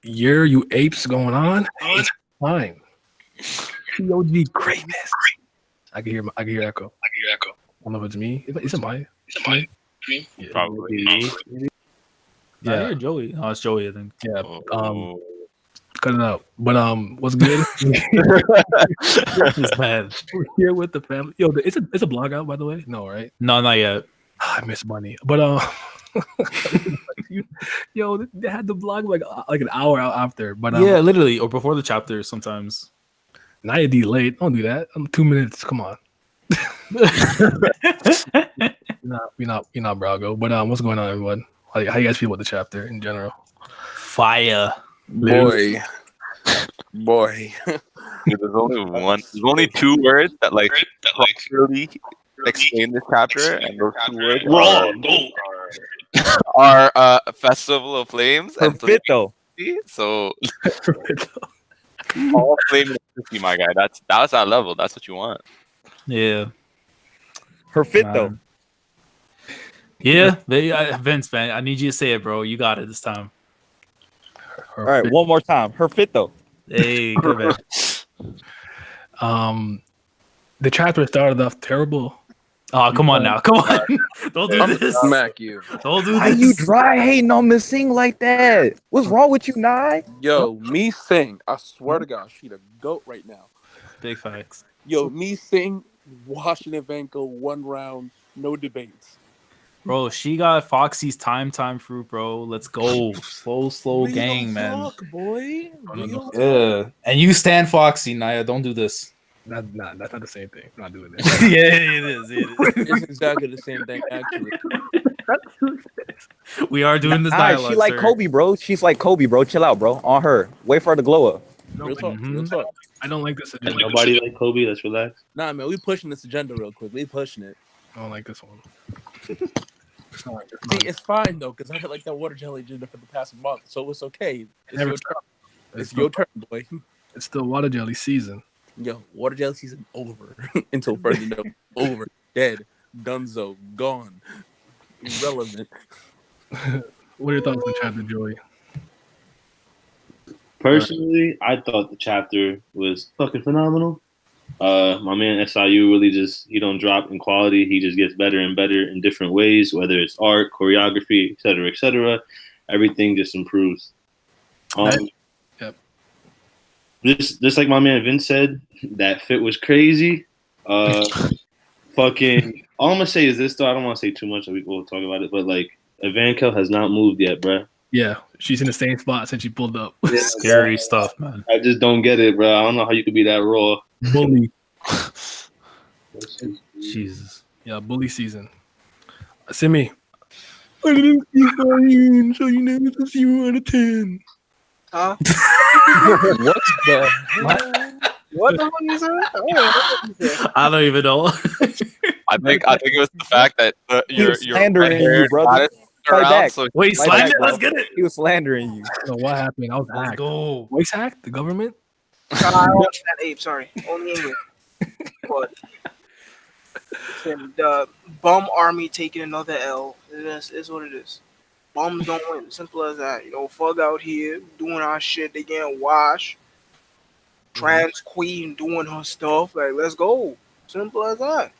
year you apes going on? It's fine. POG greatness. I can hear echo. I don't know if it's me. Is it mine? Yeah. Probably. I hear Joey. Oh, it's Joey, I think. Yeah. Cut it out. But what's good? This man. We're here with the family. Yo, it's a blog out, by the way. No, right? No, not yet. I miss money. But yo, they had the blog like an hour out after. But yeah, literally, or before the chapter sometimes. Now you're delayed. Don't do that. 2 minutes. Come on. You're not Brago. But what's going on, everyone? How you guys feel about the chapter in general? Fire. Boy. Dude, there's only 2 words that really explain this chapter, and those 2 words are Festival of Flames and Perfecto. So all flame and electricity, my guy. That's that level. That's what you want. Yeah. Perfecto. Yeah, Vince, man, I need you to say it, bro. You got it this time. All right, one more time. Perfecto. Hey, good man. The chapter started off terrible. Oh, come on now. Come on. Don't do this. Smack you. Don't do Why this. you dry hating on Miss Sing like that? What's wrong with you, Nye? Yo, me Sing. I swear to God, she the GOAT right now. Big facts. Yo, me Sing, Washington Evankhell, 1 round, no debates. Bro, she got Foxy's time fruit, bro. Let's go. Slow gang, man. Boy. Yeah. And you stand Foxy, Naya. Don't do this. That's not the same thing. I'm not doing that. Yeah, it is. It's exactly the same thing, actually. We are doing this Nah, dialogue. she like sir. Kobe, bro. She's like Kobe, bro. Chill out, bro. On her. Wait for her to glow up. Real talk. Real talk. I don't like this agenda. Nobody like Kobe. Let's relax. Nah, man, we pushing this agenda real quick. We pushing it. I don't like this one. See, it's fine though, because I had like that water jelly agenda for the past month, so it's okay. It's Never your turn. It's your turn, boy. It's still water jelly season. Yo, water jelly season over until further notice. Over, dead, donezo, gone, irrelevant. What are your thoughts on the chapter, Joey? Personally, I thought the chapter was fucking phenomenal. My man SIU really he don't drop in quality. He just gets better and better in different ways, whether it's art, choreography, etc., etc. Everything just improves. Yep. Just like my man Vince said, that fit was crazy. Fucking. All I'm gonna say is this though. I don't want to say too much. We'll talk about it, but like Evankhell has not moved yet, bruh. Yeah, she's in the same spot since she pulled up. Yeah, Scary stuff, man. I just don't get it, bro. I don't know how you could be that raw. Bully. Jesus. Yeah, bully season. Simi. I didn't see Ryan, so you know it's a 0 out of 10. Huh? What the? What the fuck you said? I don't even know. I think it was the fact that you're slandering you, brother. Fight around, back. so Wait, Fight slander? back, bro. Let's get it. He was slandering you. So what happened? I was Let's hacked. go. Voice hacked? The government? I don't understand ape, sorry. Only English. But the bum army taking another L. It is what it is. Bums don't win. Simple as that. You know, fuck out here doing our shit. They getting washed. Trans queen doing her stuff. Like, let's go. Simple as that.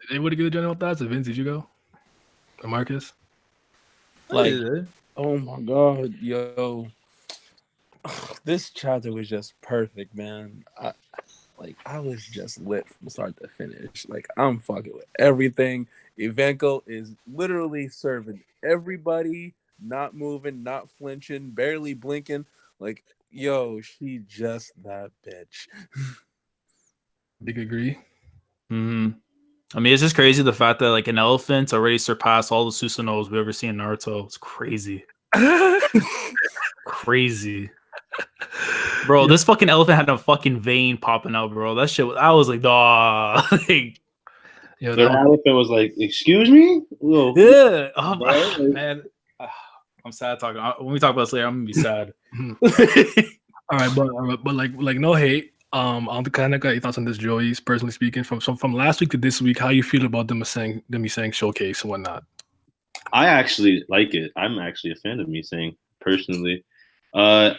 Anybody get the general thoughts? Vince, did you go? Or Marcus? Like, oh my God, yo. This chapter was just perfect, man. I was just lit from start to finish. Like, I'm fucking with everything. Evankhell is literally serving everybody, not moving, not flinching, barely blinking. Like, yo, she just that bitch. Big agree. Mm-hmm. I mean, it's just crazy the fact that like an elephant already surpassed all the Susanos we've ever seen in Naruto. It's crazy. Crazy. Bro, this fucking elephant had a fucking vein popping out, bro. That shit was, I was like, nah. Like, Yo, The elephant was like, "Excuse me." Whoa. yeah. Right? Man. I'm sad talking. When we talk about this later, I'm gonna be sad. all right, but like no hate. On the kind of got your thoughts on this, Joey's personally speaking, from last week to this week, how you feel about them saying showcase and whatnot? I actually like it. I'm actually a fan of me saying personally. I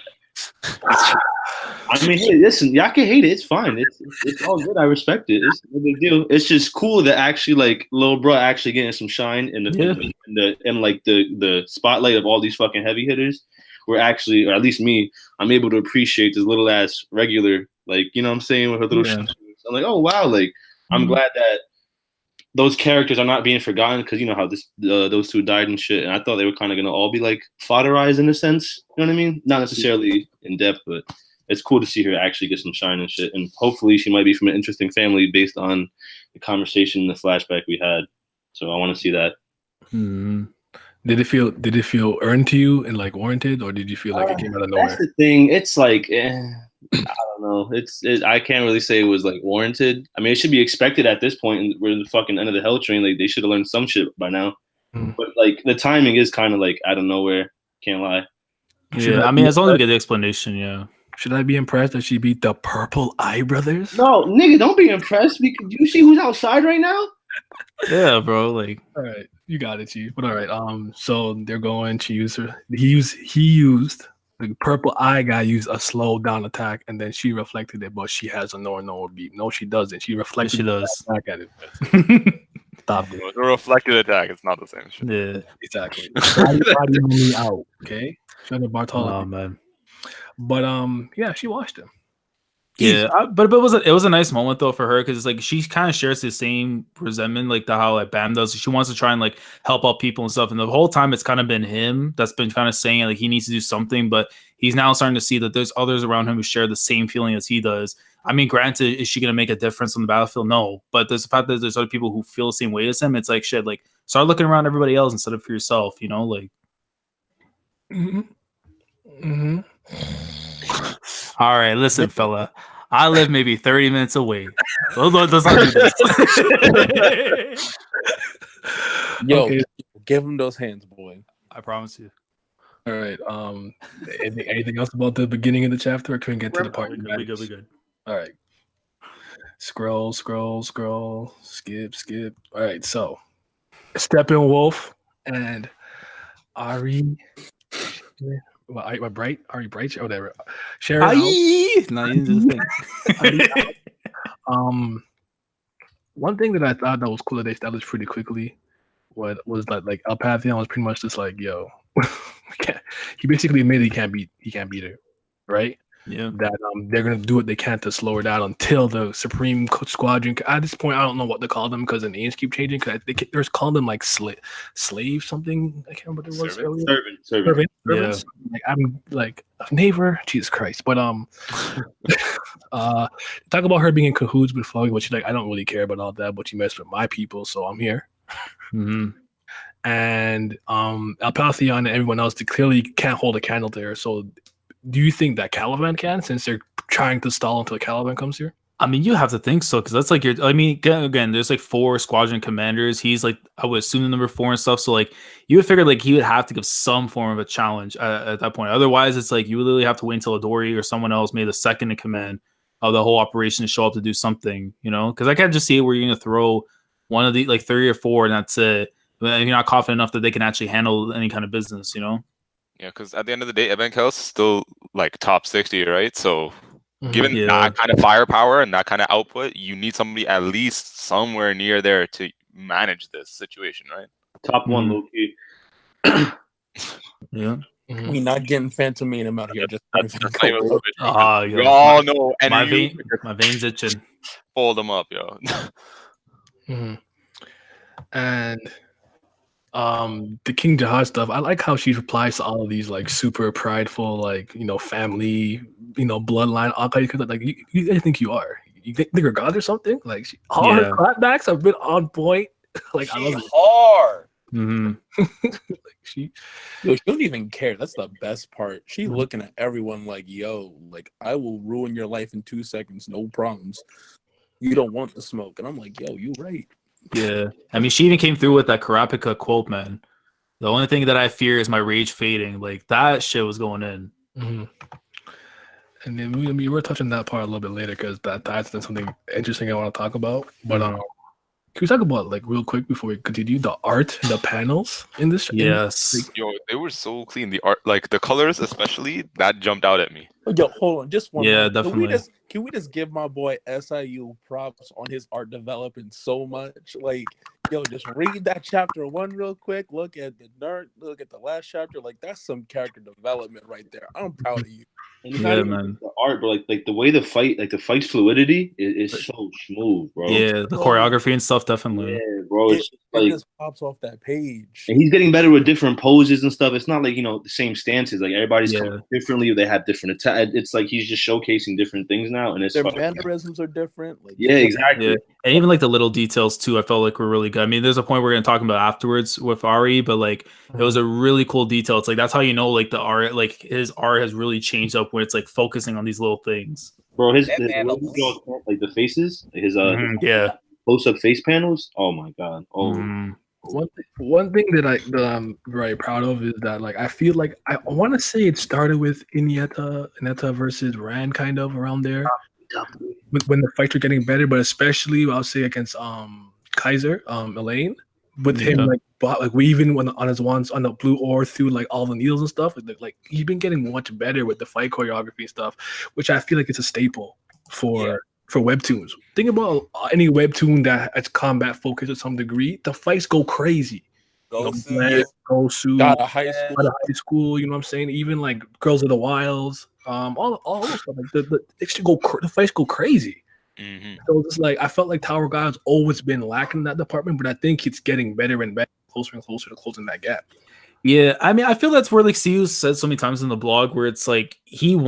mean, hey, listen, y'all can hate it. It's fine. It's all good. I respect it. It's no big deal. It's just cool that actually, like, little bro actually getting some shine in the spotlight of all these fucking heavy hitters. We're actually, or at least me, I'm able to appreciate this little ass regular, like, you know what I'm saying, with her little. Yeah. I'm like, oh wow, like I'm glad that those characters are not being forgotten because you know how those two died and shit, and I thought they were kind of gonna all be like fodderized in a sense. You know what I mean? Not necessarily in depth, but it's cool to see her actually get some shine and shit. And hopefully, she might be from an interesting family based on the conversation, the flashback we had. So I want to see that. Hmm. Did it feel earned to you and like warranted, or did you feel like it came out of nowhere? That's the thing. It's like. I don't know. I can't really say it was like warranted. I mean, it should be expected at this point. And we're in the fucking end of the hell train. Like they should have learned some shit by now. But like the timing is kind of like out of nowhere. Can't lie. Yeah, I mean, as long as we get the explanation, yeah. Should I be impressed that she beat the Purple Eye Brothers? No, nigga, don't be impressed. Because you see who's outside right now? Yeah, bro. Like, all right, you got it, Chief. But all right, so they're going. He used. The Purple Eye guy used a slow down attack, and then she reflected it, but she has a no beat. No, she doesn't. She reflected she does. back at it. Stop it. It's a reflected attack. It's not the same shit. Yeah, exactly. Body me out, okay? Shut up, Bartolo. Oh man. But yeah, she watched him. Yeah, but it was a nice moment though for her because it's like she kind of shares the same resentment like how like Bam does. She wants to try and like help out people and stuff, and the whole time it's kind of been him that's been kind of saying like he needs to do something, but he's now starting to see that there's others around him who share the same feeling as he does. I mean, granted, is she gonna make a difference on the battlefield? No, but there's the fact that there's other people who feel the same way as him. It's like shit. Like start looking around everybody else instead of for yourself. You know, like. All right, listen, fella. I live maybe 30 minutes away. So let's not do this. Yo, give him those hands, boy. I promise you. All right. Anything else about the beginning of the chapter? Or can we get to the part? We good. All right. Scroll. Skip. All right. So, Steppenwolf and Ari. Ari Bright, or whatever. Sharon. One thing that I thought that was cool that they established pretty quickly was that like El Pantheon was pretty much just like, yo, he basically admitted he can't beat her, right? Yeah. That they're gonna do what they can to slow her down until the Supreme Squadron. At this point, I don't know what to call them because the names keep changing. Because they're calling them like slave something. I can't remember what it was. Servant. Yeah. Like I'm like a neighbor. Jesus Christ. But talk about her being in cahoots with Foggy, which like I don't really care about all that. But she messed with my people, so I'm here. Mm-hmm. And El Pantheon and everyone else, they clearly can't hold a candle to her. So. Do you think that Caliban can, since they're trying to stall until Caliban comes here? I mean, you have to think so, because that's like again, there's like 4 squadron commanders. He's like, I would assume the number 4 and stuff. So like, you would figure like he would have to give some form of a challenge at that point. Otherwise, it's like you would literally have to wait until Adori or someone else, maybe the second in command of the whole operation, to show up to do something, you know? Because I can't just see it where you're going to throw one of the like 3 or 4 and that's it. But you're not confident enough that they can actually handle any kind of business, you know? Yeah, because at the end of the day, Evankhell's still like top 60, right? So given that kind of firepower and that kind of output, you need somebody at least somewhere near there to manage this situation, right? Top 1 low key. Yeah. We not getting Phantom Meaning out here. Just we all know my veins itching. Fold them up, yo. And the King Jahad stuff, I like how she replies to all of these like super prideful, like, you know, family, you know, bloodline. Like, you guys think you are? You think you're God or something? Like, all her clapbacks have been on point. Like, I love it. Hard. Like she don't even care. That's the best part. She looking at everyone like, yo, like I will ruin your life in 2 seconds, no problems. You don't want the smoke, and I'm like, yo, you right. Yeah, I mean, she even came through with that Karapika quote, man. The only thing that I fear is my rage fading. Like, that shit was going in. And then we're touching that part a little bit later because that's something interesting I want to talk about. But Can we talk about like real quick before we continue the art, the panels in this? Yes. Yo, they were so clean. The art, like the colors, especially, that jumped out at me. Yo, hold on, just one. Yeah, minute. definitely. Can we just give my boy SIU props on his art developing so much? Like, yo, just read that chapter 1 real quick. Look at the nerd. Look at the last chapter. Like, that's some character development right there. I'm proud of you. And it's not even man. the art, but like the way the fight's fluidity is so smooth, bro. Yeah, the choreography and stuff, definitely. Yeah, bro. It's It just pops off that page. and he's getting better with different poses and stuff. It's not like the same stances. Like everybody's coming differently. They have different attack. It's like he's just showcasing different things now, and it's their mannerisms are different. Like, yeah, exactly. Yeah. And even like the little details too, I felt like were really good. I mean, there's a point we're gonna talk about afterwards with Ari, but like it was a really cool detail. It's like that's how you know like the art, like his art has really changed up when it's like focusing on these little things. Bro, his like the faces, his close-up face panels. Oh my god. Oh. One thing that I'm very proud of is that like I feel like I want to say it started with Ineta versus Rand kind of around there, when the fights were getting better, but especially I'll say against Kaiser Elaine with him like weaving on his wands on the blue ore through like all the needles and stuff. Like he's been getting much better with the fight choreography and stuff, which I feel like it's a staple for webtoons. Think about any webtoon that has combat focus to some degree. The fights go crazy. Gosu, got a high school. You know what I'm saying? Even like Girls of the Wilds, all those stuff. Like the fights go crazy. Mm-hmm. So it's like I felt like Tower of God's always been lacking in that department, but I think it's getting better and better, closer and closer to closing that gap. Yeah, I mean, I feel that's where like Siu said so many times in the blog where it's like he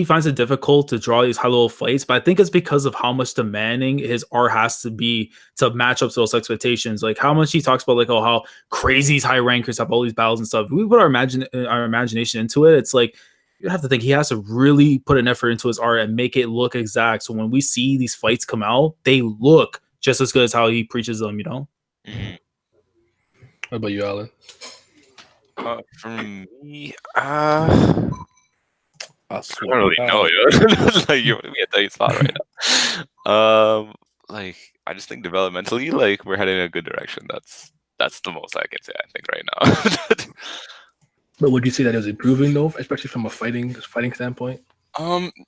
finds it difficult to draw these high level fights, but I think it's because of how much demanding his art has to be to match up to those expectations. Like how much he talks about like how crazy these high rankers have all these battles and stuff. If we put our imagination into it. It's like you have to think he has to really put an effort into his art and make it look exact. So when we see these fights come out, they look just as good as how he preaches them. Mm-hmm. What about you, Alan? For me, I don't really know. Like we get that spot right now. Like I just think developmentally, like we're heading in a good direction. That's the most I can say. I think right now. But would you say that is improving though, especially from a fighting standpoint?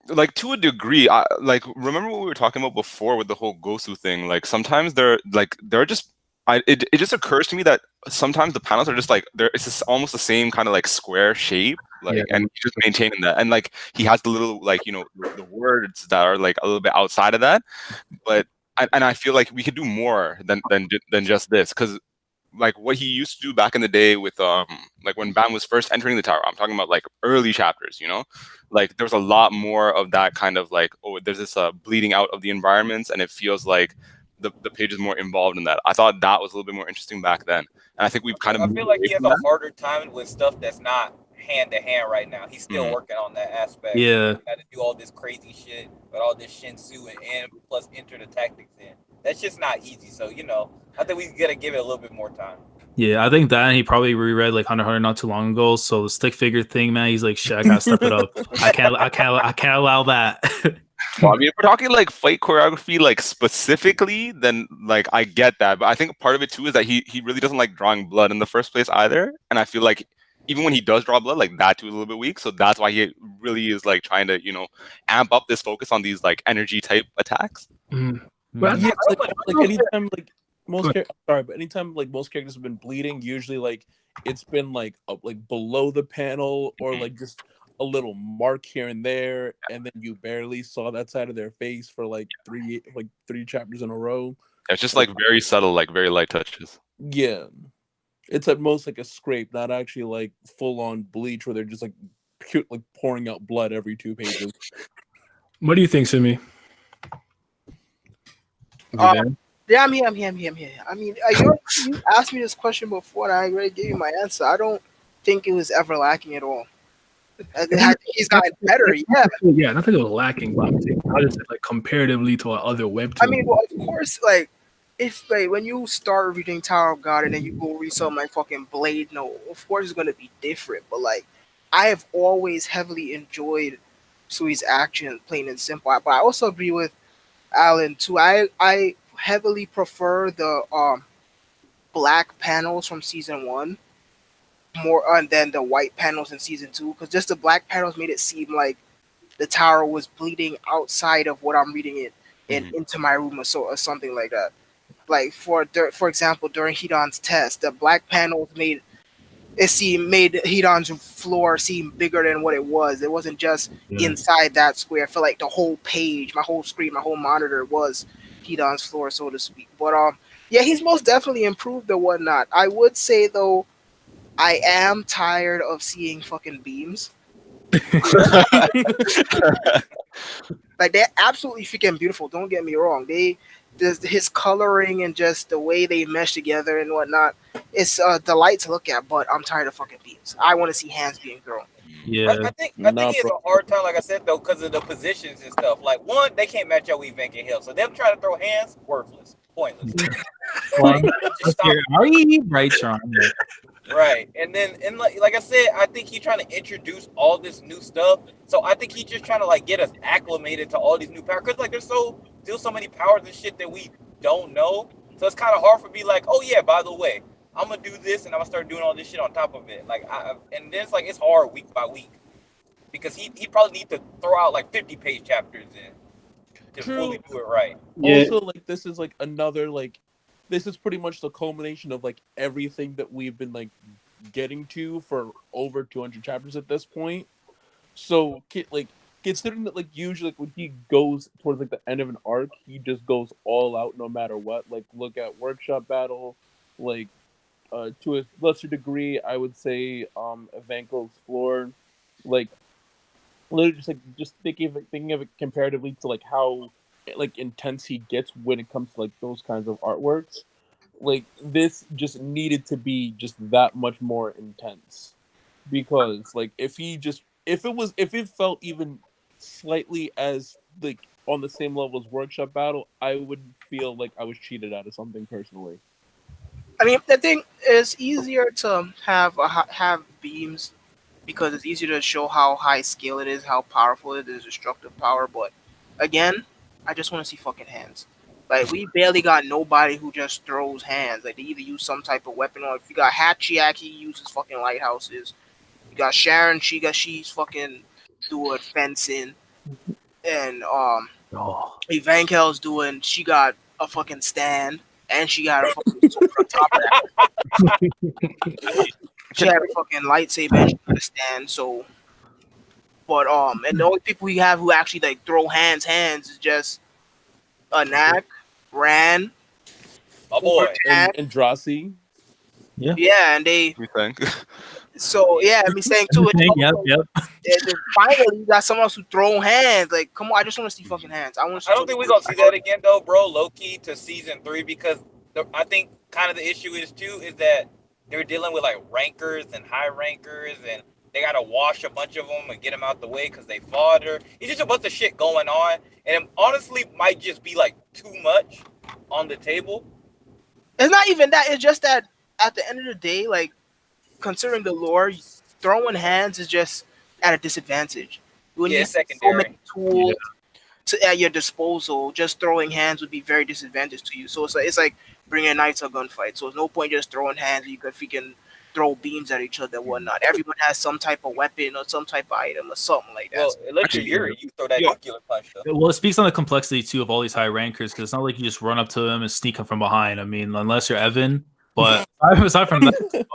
Like to a degree. Like remember what we were talking about before with the whole Gosu thing. Like sometimes they're just. It just occurs to me that sometimes the panels are just like it's just almost the same kind of like square shape, like and he's just maintaining that, and like he has the little like the words that are like a little bit outside of that, but I feel like we could do more than just this, because like what he used to do back in the day with like when Bam was first entering the tower, I'm talking about like early chapters, like there's a lot more of that kind of like there's this bleeding out of the environments, and it feels like the page is more involved in that. I thought that was a little bit more interesting back then, and I think we've kind of. I feel like he has a harder time with stuff that's not hand to hand right now. He's still working on that aspect. Yeah, got to do all this crazy shit with all this Shinsu and plus enter the tactics in. That's just not easy. So I think we gotta give it a little bit more time. Yeah, I think that he probably reread like Hunter x Hunter not too long ago. So the stick figure thing, man, he's like, shit, I gotta step it up. I can't allow that. Well, I mean, if we're talking like fight choreography, like specifically, then like I get that, but I think part of it too is that he really doesn't like drawing blood in the first place either, and I feel like even when he does draw blood, like that too is a little bit weak. So that's why he really is like trying to amp up this focus on these like energy type attacks. Mm-hmm. But yeah, like anytime like anytime like most characters have been bleeding, usually like it's been like below the panel or like just a little mark here and there, and then you barely saw that side of their face for like three chapters in a row. It's just like very subtle, like very light touches. Yeah, it's at most like a scrape, not actually like full on bleach where they're just like pouring out blood every 2 pages. What do you think, Simi? Yeah, I'm here. I mean, you asked me this question before, and I already gave you my answer. I don't think it was ever lacking at all. He's gotten better, yeah. Not that it was lacking, but I'm saying how does it like comparatively to other webtoons? I mean, well, of course, like if like when you start reading Tower of God and then you go read something like fucking Blade, of course it's gonna be different. But like, I have always heavily enjoyed Sui's action, plain and simple. But I also agree with Alan too. I heavily prefer the black panels from season 1 more than the white panels in season 2, because just the black panels made it seem like the tower was bleeding outside of what I'm reading it and into my room or something like that. Like for example, during Hedon's test, the black panels made Hedon's floor seem bigger than what it was. It wasn't just inside that square. I felt like the whole page, my whole screen, my whole monitor was Hedon's floor, so to speak. But yeah, he's most definitely improved or whatnot. I would say though, I am tired of seeing fucking beams. Like, they're absolutely freaking beautiful. Don't get me wrong. His coloring and just the way they mesh together and whatnot, it's a delight to look at. But I'm tired of fucking beams. I want to see hands being thrown. Yeah, I think he has a hard time, like I said though, because of the positions and stuff. Like, one, they can't match up with Evankhell, so them trying to throw hands, worthless, pointless. Like, just stop. Are you right, Sharon? Right, and like I said, I think he's trying to introduce all this new stuff. So I think he's just trying to like get us acclimated to all these new powers. Cause like there's still so many powers and shit that we don't know. So it's kind of hard for me. Like, oh yeah, by the way, I'm gonna do this and I'm gonna start doing all this shit on top of it. Like, and then it's hard week by week because he probably need to throw out like 50-page chapters in to fully do it right. Yeah. Also, like this is like another like. This is pretty much the culmination of like everything that we've been like getting to for over 200 chapters at this point. So like considering that like usually like, when he goes towards like the end of an arc, he just goes all out no matter what. Like look at Workshop Battle, like to a lesser degree, I would say Evankhell's Floor, like literally just thinking of it comparatively to like how like intense he gets when it comes to like those kinds of artworks. Like this just needed to be just that much more intense, because like if it felt even slightly as like on the same level as Workshop Battle, I would feel like I was cheated out of something personally. I mean, the thing is easier to have beams because it's easier to show how high scale it is, how powerful it is, destructive power. But again, I just want to see fucking hands. Like, we barely got nobody who just throws hands. Like, they either use some type of weapon, or if you got Hatchiak, he uses fucking lighthouses. You got Sharon, she's fucking doing fencing. And Evankhell's she got a fucking stand, and she got a fucking sword on top of that. She had a fucking lightsaber and she got a stand, so... But, and the only people we have who actually, like, throw hands is just Anak, Ran, my boy, and Drosy. Yeah, and they... We think. So, yeah, me saying, too. Yep. Finally, you got someone else who throw hands. Like, come on, I just want to see fucking hands. I don't think we're going to see that again, though, bro, low-key, to season 3, because I think kind of the issue is, too, is that they're dealing with, like, rankers and high rankers, and they got to wash a bunch of them and get them out the way because they fought her. It's just a bunch of shit going on. And it honestly might just be, like, too much on the table. It's not even that. It's just that at the end of the day, like, considering the lore, throwing hands is just at a disadvantage. You would need so many tools at your disposal. Just throwing hands would be very disadvantageous to you. So it's like bringing a knife to a gunfight. So there's no point just throwing hands. You could freaking throw beams at each other and whatnot. Everyone has some type of weapon or some type of item or something like that. Well, unless you're Yuri, you throw that nuclear punch though. Well, it speaks on the complexity too of all these high rankers, because it's not like you just run up to them and sneak them from behind. I mean, unless you're Evan. But aside from that,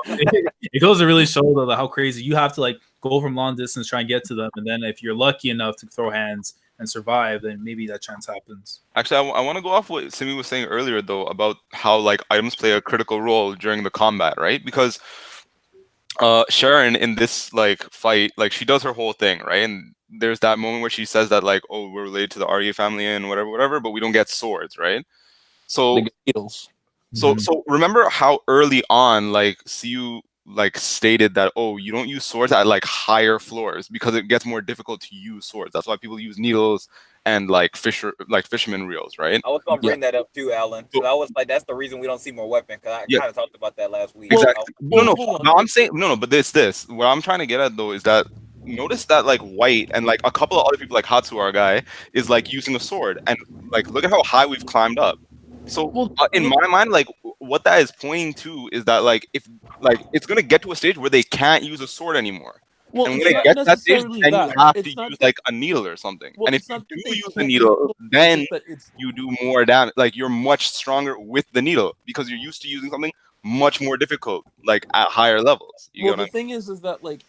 it goes to really show how crazy you have to like go from long distance, try and get to them, and then if you're lucky enough to throw hands and survive, then maybe that chance happens. Actually, I want to go off what Simi was saying earlier, though, about how like items play a critical role during the combat, right? Because Sharon in this like fight, like she does her whole thing, right? And there's that moment where she says that like, oh, we're related to the Arya family and whatever, but we don't get swords, right? So needles. So remember how early on, like, Siu like stated that, oh, you don't use swords at like higher floors because it gets more difficult to use swords. That's why people use needles and like fisherman reels, right? I was gonna bring that up too, Alan. So I was like, that's the reason we don't see more weapon, because I kind of talked about that last week. Exactly. No, I'm saying no, but this. What I'm trying to get at though is that notice that like White and like a couple of other people like Hatsu, our guy, is like using a sword, and like look at how high we've climbed up. So in my mind, like what that is pointing to is that like if like it's gonna get to a stage where they can't use a sword anymore. Well, And it's when it not gets to that stage, necessarily then you that. have to It's not use that. like a needle or something. Well, And if it's you not that do they use the can't use needle, swords, it's then just that it's. you do more damage. Like you're much stronger with the needle because you're used to using something much more difficult, like at higher levels. You Well, get what the thing is that like,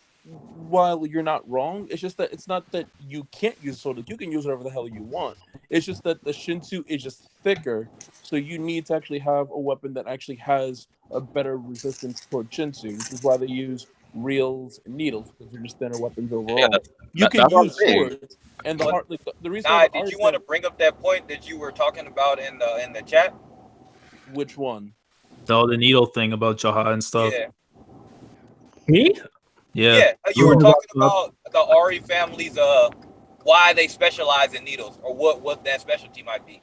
while you're not wrong, it's just that it's not that you can't use sword. Like, you can use whatever the hell you want. It's just that the Shinsu is just thicker, so you need to actually have a weapon that actually has a better resistance toward Shinsu, which is why they use reels and needles, because they're just thinner weapons overall. You can that's what I'm use saying. swords, and the But- heart, like the reason Nah, why the did art you want to bring up that point that you were talking about in the chat? which one? The needle thing about Jaha and stuff. Yeah. Me? Yeah. You were Oh, talking about the Ari family's why they specialize in needles or what that specialty might be.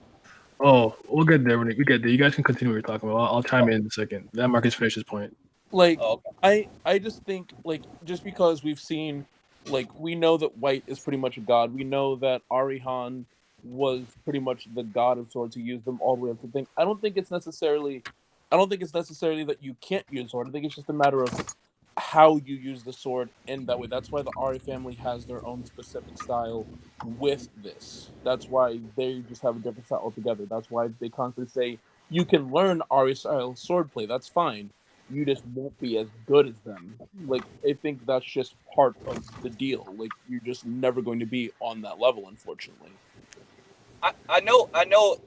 Oh, we'll get there when we get there. You guys can continue what you're talking about. I'll chime in a second. Let Marcus finish his point. Like, Oh, okay. I just think, like, just because we've seen, like, we know that White is pretty much a god. We know that Arihan was pretty much the god of swords. He used them all the way up to thing. I don't think it's necessarily that you can't use sword. I think it's just a matter of how you use the sword in that way. That's why the Ari family has their own specific style with this. That's why they just have a different style altogether. That's why they constantly say you can learn Ari style swordplay. That's fine. You just won't be as good as them. Like, I think that's just part of the deal. Like, you're just never going to be on that level, unfortunately. I know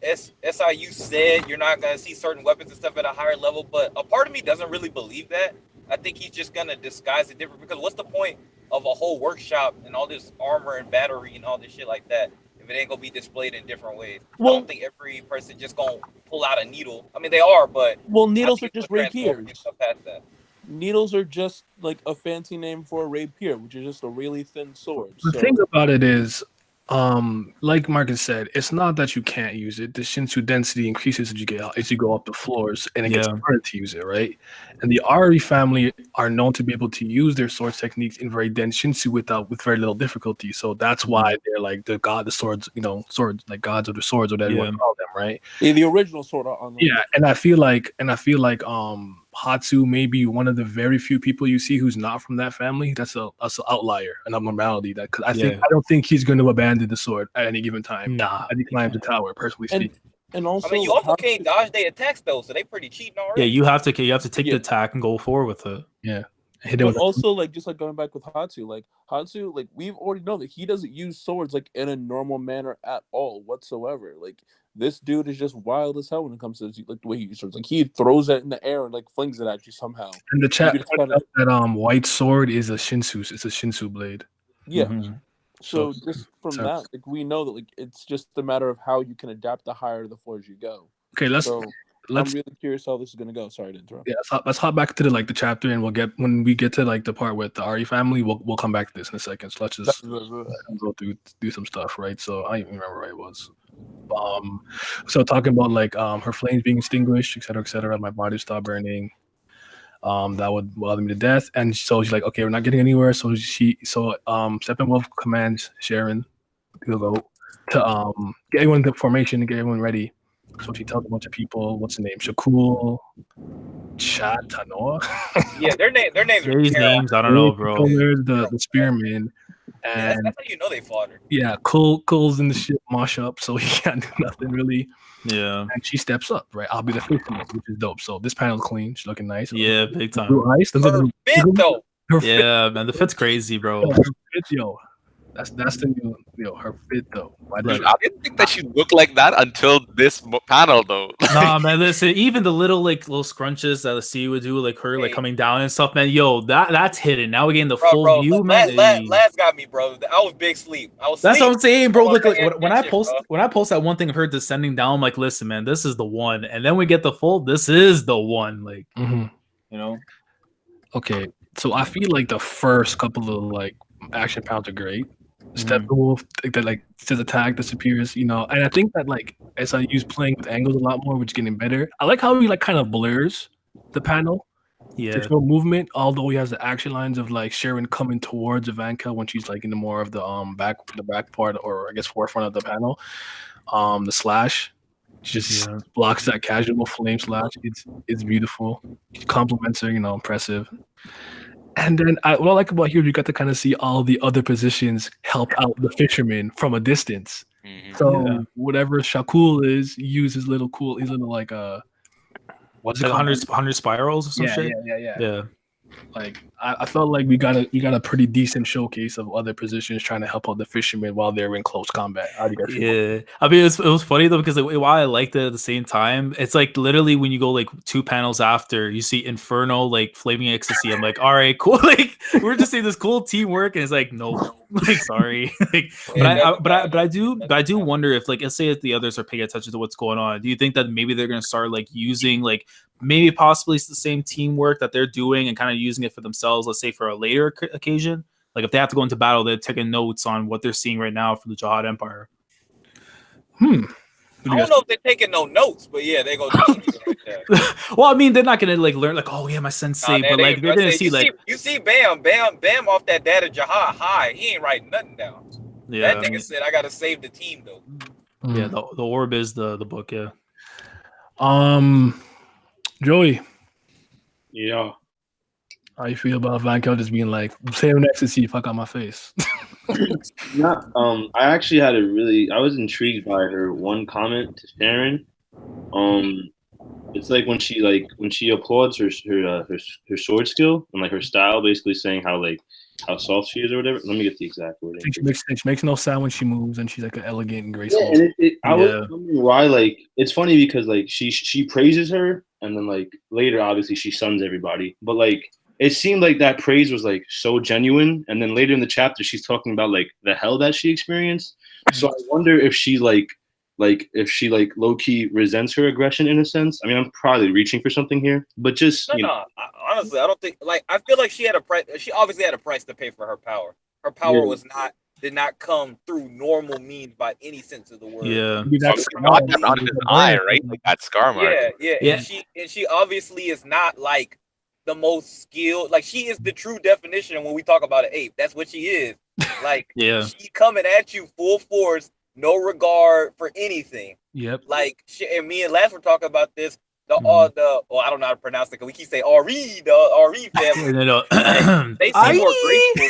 SIU said you're not gonna see certain weapons and stuff at a higher level, but a part of me doesn't really believe that. I think he's just gonna disguise it different, because what's the point of a whole workshop and all this armor and battery and all this shit like that if it ain't gonna be displayed in different ways? Well, I don't think every person just gonna pull out a needle. I mean, they are, but well, needles are I think just we'll transform and rapiers. stuff past that. Needles are just like a fancy name for a rapier, which is just a really thin sword. The So thing about it is, like Marcus said, it's not that you can't use it. The Shinsu density increases as you go up the floors, and it gets harder to use it, right? And the Ari family are known to be able to use their sword techniques in very dense Shinsu with very little difficulty. So that's why they're like the swords, swords like gods of the swords, or whatever you want to call them, right? yeah, the original sword art online. Yeah, and I feel like Hatsu may be one of the very few people you see who's not from that family. That's an outlier, an abnormality. Cause I don't think he's going to abandon the sword at any given time. Nah, as he climbs the tower. Personally speaking, and also, I mean, you also can't dodge their attacks though, so they pretty cheating already. Yeah, you have to take the attack and go forward with it. Yeah. But also, like, just like going back with Hatsu, like we've already know that he doesn't use swords like in a normal manner at all whatsoever. Like, this dude is just wild as hell when it comes to like the way he uses swords. Like, he throws it in the air and like flings it at you somehow. And the chat pointed out that white sword is a Shinsu. It's a Shinsu blade. Yeah. Mm-hmm. So just from that, like, we know that like it's just a matter of how you can adapt the higher the floors you go. Okay, let's. I'm really curious how this is gonna go. Sorry to interrupt. Yeah, let's hop back to the chapter, and when we get to like the part with the Ari family, we'll come back to this in a second. So let's just go do some stuff, right? So I don't even remember where it was. So talking about like her flames being extinguished, etc. My body stopped burning. That would bother me to death. And so she's like, okay, we're not getting anywhere. So Steppenwolf commands Sharon to go to get everyone into formation and get everyone ready. So she tells a bunch of people, what's the name? Shakul, Chatanoa. Yeah, their names are these names, I don't know, bro. The spearman. And that's how you know they fought her. Yeah, Cole's in the ship mosh up, so he can't do nothing really. Yeah. And she steps up, right? I'll be the fisherman, which is dope. So this panel's clean. She's looking nice. Yeah, big time. Blue ice. Her fit, though. Yeah, man, the fit's crazy, bro. Her fit, that's the new, her fit, though. I didn't think that she looked like that until this panel, though. Nah, man, listen, even the little scrunches that the sea would do, like her like coming down and stuff, man. Yo, that's hidden. Now we're getting the full view, man. Last got me, bro. I was big sleep. That's what I'm saying, bro. Look, when I post that one thing of her descending down, I'm like, listen, man, this is the one. And then we get the full. This is the one, like, you know. Okay, so I feel like the first couple of like action pounds are great. Steppenwolf that like says attack disappears, and I think that like as I use playing with angles a lot more, which is getting better. I like how he like kind of blurs the panel. Yeah, there's no movement, although he has the action lines of like Sharon coming towards Evankhell when she's like in the more of the back part, or I guess forefront of the panel. The slash Just blocks that casual flame slash. It's beautiful. Compliments are, impressive. And then what I like about here, you got to kind of see all the other positions help out the fisherman from a distance. So whatever Shakul is, he uses his little like what's it Like called? 100 spirals or some shit. Yeah. Like I felt like we got a pretty decent showcase of other positions trying to help out the fishermen while they're in close combat. How do you guys feel? Yeah, I mean it was funny though because while I liked it at the same time, it's like literally when you go like 2 panels after, you see Inferno like flaming ecstasy. I'm like, all right, cool. Like we're just seeing this cool teamwork, and it's like, nope, like sorry. Like, but I do wonder if like let's say if the others are paying attention to what's going on. Do you think that maybe they're gonna start like using like maybe possibly it's the same teamwork that they're doing and kind of using it for themselves? Let's say for a later occasion. Like if they have to go into battle, they're taking notes on what they're seeing right now for the Jihad Empire. I don't know if they're taking no notes, but yeah, they're gonna do something like that. Well, I mean, they're not gonna like learn like, oh yeah, my sensei, but like they're gonna see like you see Bam off that data Jihad high. He ain't writing nothing down. Yeah, that nigga said I gotta save the team though. Yeah, the orb is the book. Yeah. Joey. Yeah. How you feel about Evankhell just being like, save ecstasy, fuck out my face? I actually I was intrigued by her one comment to Sharon. It's like when she applauds her sword skill and like her style, basically saying how soft she is or whatever. Let me get the exact wording. She makes no sound when she moves, and she's like an elegant and graceful. Yeah, and I was wondering why. Like, it's funny because like she praises her, and then like later, obviously, she shuns everybody. But like, it seemed like that praise was like so genuine, and then later in the chapter, she's talking about like the hell that she experienced. So I wonder if she low key resents her aggression in a sense. I mean, I'm probably reaching for something here, but just honestly, I don't think I feel like she had a price. She obviously had a price to pay for her power. Her power did not come through normal means by any sense of the word. Yeah, that's on his eye, right? Like that scar mark. Yeah. And she obviously is not like the most skilled. Like she is the true definition when we talk about an ape. That's what she is. Like she coming at you full force. No regard for anything. Yep. Like and me and Lance were talking about this. I don't know how to pronounce it. We keep saying the RE family. No. They seem more graceful.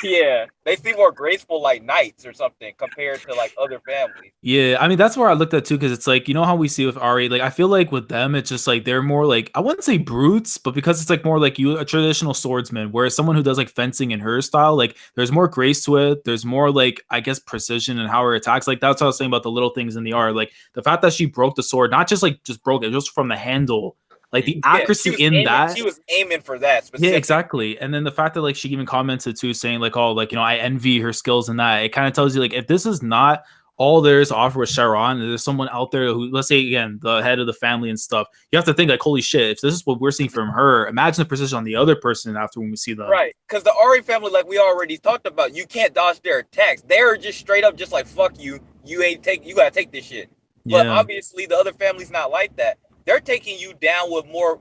Yeah, they seem more graceful like knights or something compared to like other families. Yeah, I mean that's where I looked at too because it's like how we see with Ari. Like I feel like with them, it's just like they're more like I wouldn't say brutes, but because it's like more like a traditional swordsman, whereas someone who does like fencing in her style, like there's more grace to it. There's more like I guess precision in how her attacks. Like that's what I was saying about the little things in the art. Like the fact that she broke the sword, not just broke it, just from the handle. Like the accuracy she was aiming for that specifically. Yeah, exactly. And then the fact that like she even commented too, saying like, oh, like I envy her skills in that. It kind of tells you like if this is not all there is to offer with Sharon, there's someone out there who, let's say again, the head of the family and stuff. You have to think like, holy shit, if this is what we're seeing from her, imagine the precision on the other person after when we see them. Right, because the Ari family, like we already talked about, you can't dodge their attacks. They're just straight up, just like fuck you. You gotta take this shit. But obviously, the other family's not like that. They're taking you down with more,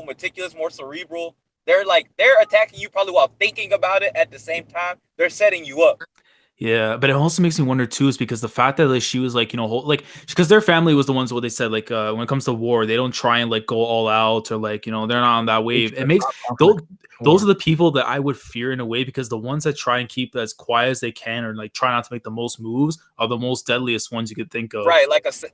meticulous, more cerebral. They're attacking you probably while thinking about it at the same time. They're setting you up. Yeah, but it also makes me wonder too, is because the fact that like she was like, because their family was the ones what they said like when it comes to war, they don't try and like go all out or like they're not on that wave. It makes those are the people that I would fear in a way because the ones that try and keep as quiet as they can or like try not to make the most moves are the most deadliest ones you could think of. Right,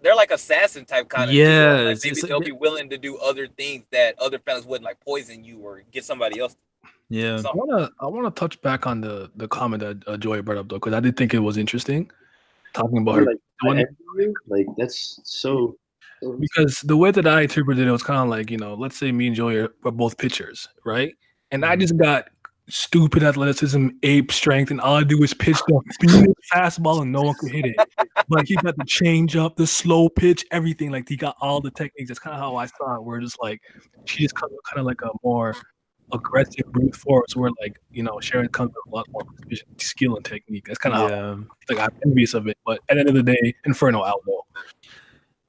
they're like assassin type kind of. Yeah, like maybe they'll be willing to do other things that other families wouldn't, like poison you or get somebody else. Yeah, I wanna touch back on the comment that Joy brought up though, because I did think it was interesting talking about her. Like that's so. Because the way that I interpreted it was kind of like let's say me and Joy are both pitchers, right? And I just got stupid athleticism, ape strength, and all I do is pitch the fastball and no one could hit it. But he got the change up, the slow pitch, everything. Like he got all the techniques. That's kind of how I saw it. Where just like she just kind of like a more aggressive brute force where like Sharon comes with a lot more skill and technique. That's kind of how like I'm envious of it, but at the end of the day, Inferno out though.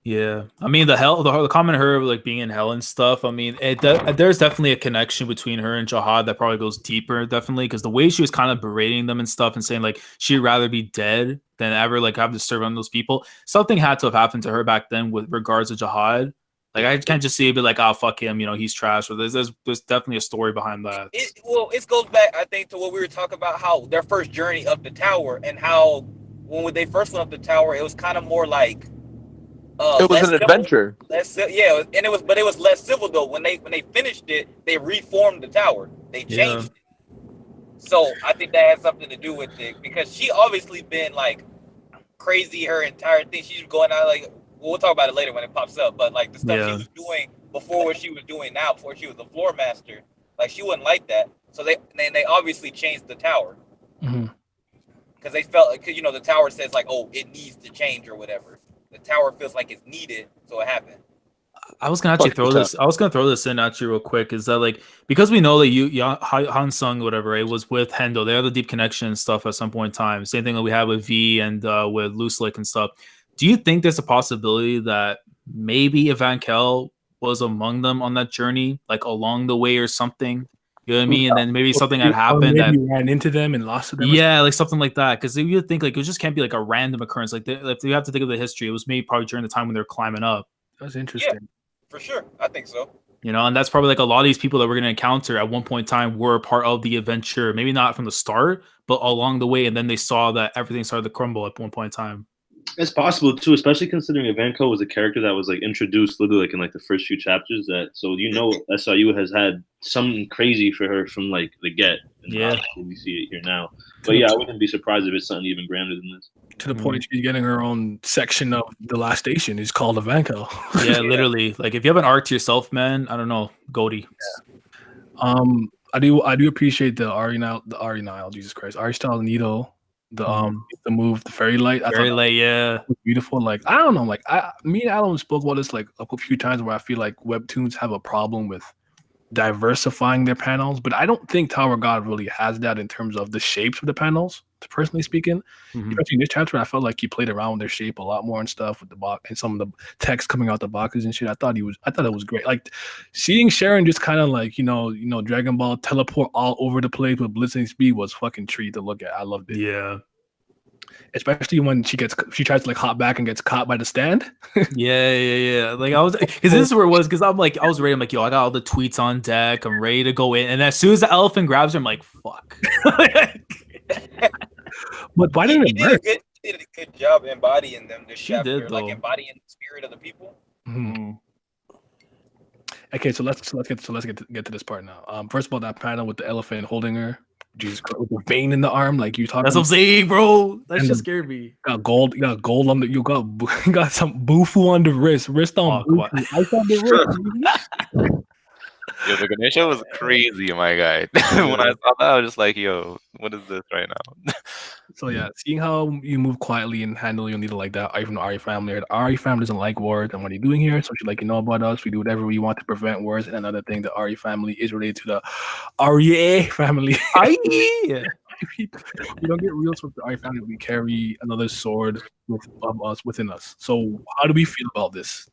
Yeah, I mean the comment of her like being in hell and stuff. I mean, there's definitely a connection between her and Jihad that probably goes deeper, definitely, because the way she was kind of berating them and stuff and saying like she'd rather be dead than ever like have to serve on those people. Something had to have happened to her back then with regards to Jihad. Like I can't just see it be like, oh fuck him, he's trash. Or there's definitely a story behind that. It goes back, I think, to what we were talking about, how their first journey up the tower and how when they first went up the tower, it was kind of more like. It was an adventure. And it was less civil though. When they finished it, they reformed the tower. They changed it. So I think that has something to do with it because she obviously been like crazy her entire thing. She's going out like we'll talk about it later when it pops up. But like the stuff she was doing before what she was doing now, before she was the floor master, like she wouldn't like that. So they obviously changed the tower because they felt like the tower says like, oh, it needs to change or whatever. The tower feels like it's needed, so it happened. I was gonna actually throw this in at you real quick. Is that like because we know that Han Sung whatever it was with Hendo, they had a deep connection and stuff at some point in time. Same thing that we had with V and with Loose Lick and stuff. Do you think there's a possibility that maybe Evankhell was among them on that journey, like along the way or something? You know what I mean? And then maybe something had happened that ran into them and lost to them. Yeah, like something like that. Because you would think like it just can't be like a random occurrence. Like if you have to think of the history, it was maybe probably during the time when they were climbing up. That's interesting. Yeah, for sure. I think so. And that's probably like a lot of these people that we're going to encounter at one point in time were part of the adventure. Maybe not from the start, but along the way. And then they saw that everything started to crumble at one point in time. It's possible too, especially considering Evankhell was a character that was like introduced literally like in like the first few chapters. SIU has had something crazy for her from like the get. Yeah, we see it here now. But yeah, I wouldn't be surprised if it's something even grander than this. To the point she's getting her own section of the last station is called Evankhell. Yeah, literally. Like if you have an arc to yourself, man, I don't know, Goldie. Yeah. I do appreciate the Ari Nile, Jesus Christ, Ari style needle. The move, the fairy light. Fairy light, yeah, beautiful. Like I don't know, like me and Alan spoke about this like a few times where I feel like webtoons have a problem with diversifying their panels, but I don't think Tower God really has that in terms of the shapes of the panels. Personally speaking, especially in this chapter, I felt like he played around with their shape a lot more and stuff with the box and some of the text coming out the boxes and shit. I thought it was great. Like seeing Sharon just kind of like Dragon Ball teleport all over the place with blitzing speed was fucking treat to look at. I loved it. Yeah. Especially when she tries to like hop back and gets caught by the stand. yeah. Like I was, because this is where it was. Because I was ready. I'm like, yo, I got all the tweets on deck. I'm ready to go in. And as soon as the elephant grabs her, I'm like, fuck. But why didn't it work? He did a good job embodying them. She did, like embodying the spirit of the people. Mm-hmm. Okay, so let's get to this part now. First of all, that panel with the elephant holding her. Jesus Christ, with the vein in the arm, like you talking. That's what I'm saying, bro. That just scared me. You got gold on the. You got some bufu on the wrist on bufu. I saw the wrist. Yo, the Ganesha was crazy, my guy. When I saw that, I was just like, yo, what is this right now? So yeah, seeing how you move quietly and handle your needle like that, even the Ari family. The Ari family doesn't like wars, and what are you doing here? So she's like, about us. We do whatever we want to prevent wars. And another thing, the Ari family is related to the Ari family. We don't get real with the Ari family. We carry another sword of us within us. So how do we feel about this?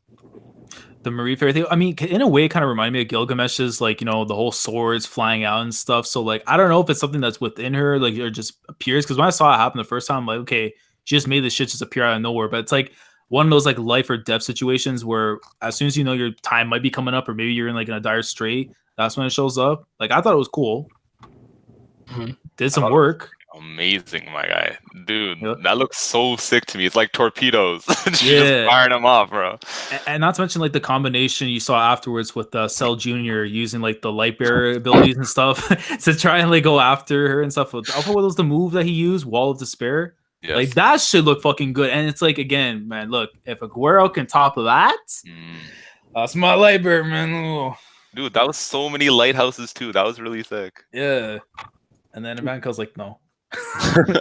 The Marie Fairy thing. I mean, in a way, it kind of reminded me of Gilgamesh's, like, the whole swords flying out and stuff. So, like, I don't know if it's something that's within her, like, or just appears. Because when I saw it happen the first time, I'm like, okay, she just made this shit just appear out of nowhere. But it's like one of those like life or death situations where as soon as you know your time might be coming up, or maybe you're in like in a dire strait, that's when it shows up. Like, I thought it was cool. Did some work. Amazing, my guy. Dude, that looks so sick to me. It's like torpedoes. Just firing them off, bro. And not to mention like the combination you saw afterwards with Cell Jr. using like the light bearer abilities and stuff to try and like go after her and stuff. What was the move that he used? Wall of Despair? Yes. Like that should look fucking good. And it's like, again, man, look, if Aguero can top of that, that's my light bearer, man. Ooh. Dude, that was so many lighthouses too. That was really sick. Yeah. And then Evankhell's like, no. I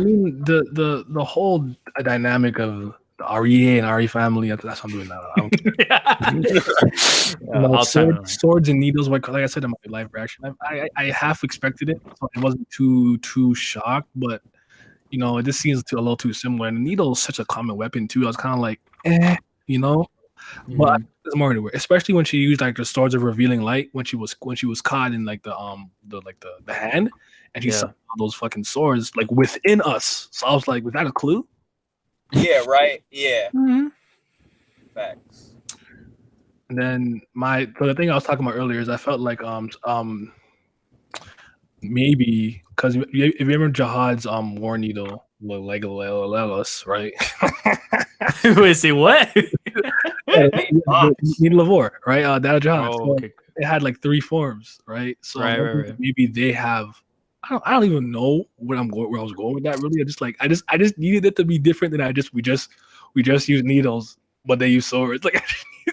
mean the whole dynamic of the REA and RE family. That's what I'm doing now. Swords and needles. Like I said in my live reaction, I half expected it, so I wasn't too shocked. But you know, it just seems a little too similar. And the needle is such a common weapon too. I was kind of like, you know, but there's more to it. Especially when she used like the swords of revealing light when she was caught in like the hand, and she saw all those fucking swords like within us. So I was like, was that a clue? Yeah, right. Yeah. Facts. And then the thing I was talking about earlier is I felt like maybe because if you remember Jihad's war needle Legolas, right? Wait, say what? Needle of war, right? That Jihad. Oh, So okay. it had like 3 forms, right? So Right. maybe they have. I don't even know where I was going with that. Really, I just needed it to be different than we just use needles, but they use swords. Like,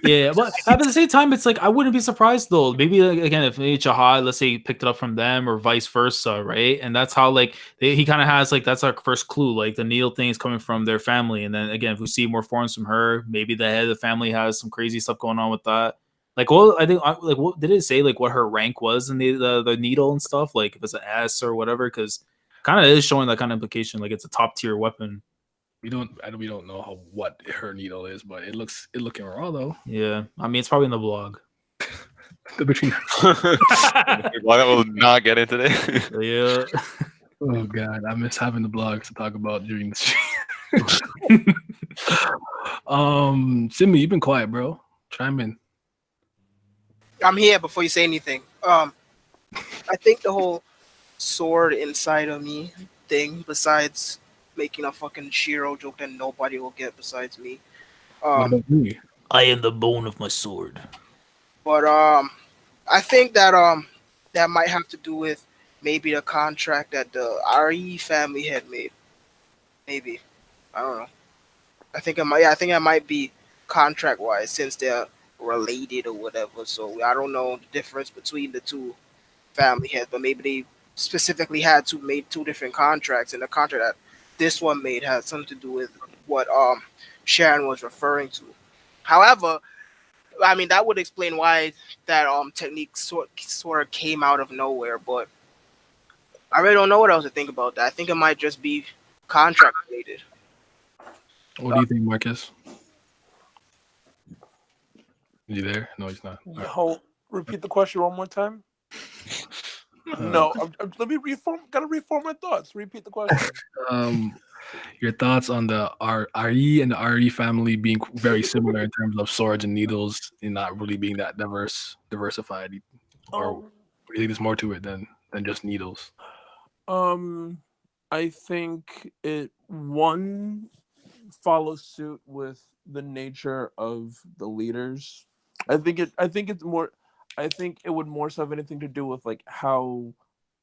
Yeah, but at the same time, it's like I wouldn't be surprised though. Maybe like, again, if maybe Jihad, let's say, he picked it up from them or vice versa, right? And that's how like he kind of has like that's our first clue. Like the needle thing is coming from their family, and then again, if we see more forms from her, maybe the head of the family has some crazy stuff going on with that. Like, well, I think like what did it say? Like what her rank was in the needle and stuff? Like if it's an S or whatever, because kind of is showing that kind of implication. Like it's a top tier weapon. We don't know what her needle is, but it looking raw though. Yeah, I mean it's probably in the blog. Between Why will not get into this? Yeah. Oh god, I miss having the blogs to talk about during the stream. Simmy, you've been quiet, bro. Chime in. I'm here before you say anything. I think the whole sword inside of me thing, besides making a fucking Shiro joke that nobody will get besides me. What about me? I am the bone of my sword. But I think that that might have to do with maybe the contract that the RE family had made. Maybe. I don't know. I think it might be contract wise since they're related or whatever. So I don't know the difference between the two family heads, but maybe they specifically had to make 2 different contracts, and the contract that this one made had something to do with what Sharon was referring to. However, I mean that would explain why that technique sort of came out of nowhere, but I really don't know what else to think about that. I think it might just be contract related. What do you think, Marcus? You there? No, he's not. No, repeat the question one more time. No, let me reform. Gotta reform my thoughts. Repeat the question. Your thoughts on the RE and the RE family being very similar in terms of swords and needles and not really being that diversified, or do you think there's more to it than just needles? I think it follows suit with the nature of the leaders. I think it would more so have anything to do with like how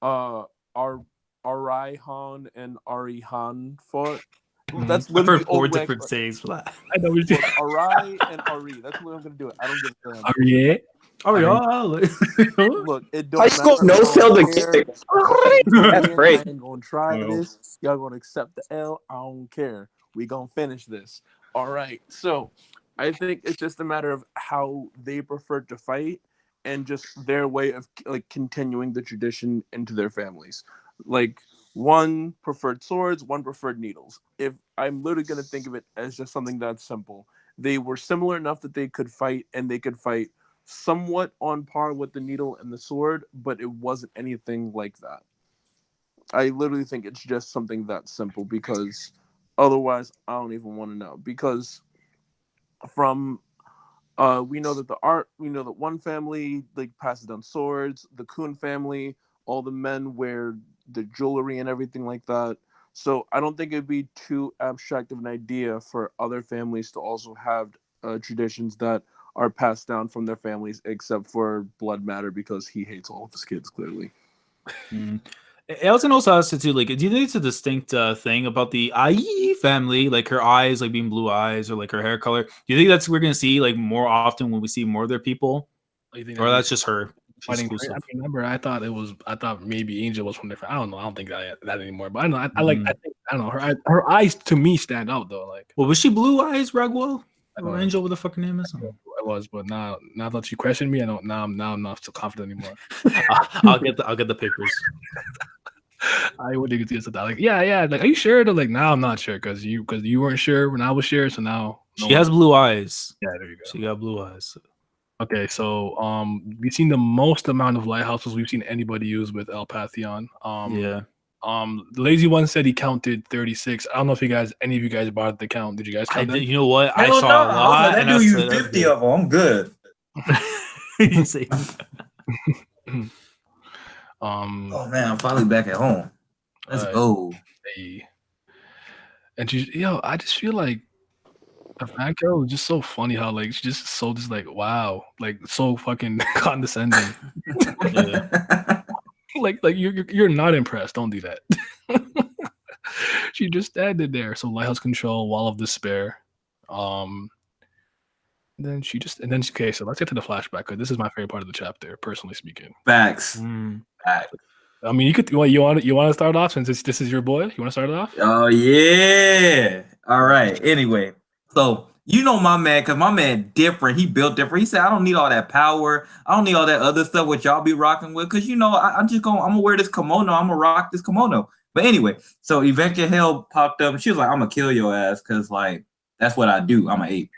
Arai Han and Ari Han fought. That's literally I've heard 4 different sayings for that. I know we Arai and Ari. That's what I'm gonna do it. I don't give a damn. Ari. Look, it don't High school matter. no failed again. That's great. I ain't gonna try this. Y'all gonna accept the L. I don't care. We gonna finish this. All right. So I think it's just a matter of how they prefer to fight and just their way of like continuing the tradition into their families. Like one preferred swords, one preferred needles. If I'm literally gonna think of it as just something that's simple. They were similar enough that they could fight, and they could fight somewhat on par with the needle and the sword, but it wasn't anything like that. I literally think it's just something that simple, because otherwise I don't even want to know. Because from we know that one family like passes down swords, the Kun family, all the men wear the jewelry and everything like that. So I don't think it'd be too abstract of an idea for other families to also have traditions that are passed down from their families, except for Blood Matter, because he hates all of his kids, clearly. I was gonna also ask you too, like, do you think it's a distinct thing about the Ai family, like her eyes, like being blue eyes, or like her hair color? Do you think that's we're gonna see like more often when we see more of their people, or that's just her? I remember, I thought maybe Angel was from different. I don't know. I don't think that anymore. But I know. I don't know. Her eyes to me stand out though. Like, well, was she blue eyes, Ragwell? Or Angel, what the fucking name is? I was, but now that you question me, I don't. Now I'm not so confident anymore. I'll get the papers. I would think it's that. Like, yeah. Like, are you sure? They're like, no, I'm not sure because you weren't sure when I was sure. So now She has blue eyes. Yeah, there you go. She got blue eyes. Okay, so we've seen the most amount of lighthouses we've seen anybody use with El Pantheon. Yeah. The lazy one said he counted 36. I don't know if any of you guys brought the count. Did you guys count them? You know what? I Hell saw no. a lot. That dude used 50 of them. I'm good. You say- Oh man, I'm finally back at home. Let's go. Hey. And I just feel like Evankhell was just so funny how like she's just so like wow, like so fucking condescending. like you're not impressed. Don't do that. She just standing there. So lighthouse control, wall of despair. Then okay, so let's get to the flashback because this is my favorite part of the chapter, personally speaking. Facts. Facts. I mean, you want to start off since this is your boy. You want to start it off? Oh yeah. All right. Anyway, so you know my man, because my man different. He built different. He said, I don't need all that power. I don't need all that other stuff which y'all be rocking with. Because I'm gonna wear this kimono. I'm gonna rock this kimono. But anyway, so Evankhell popped up and she was like, I'm gonna kill your ass because like that's what I do. I'm an ape.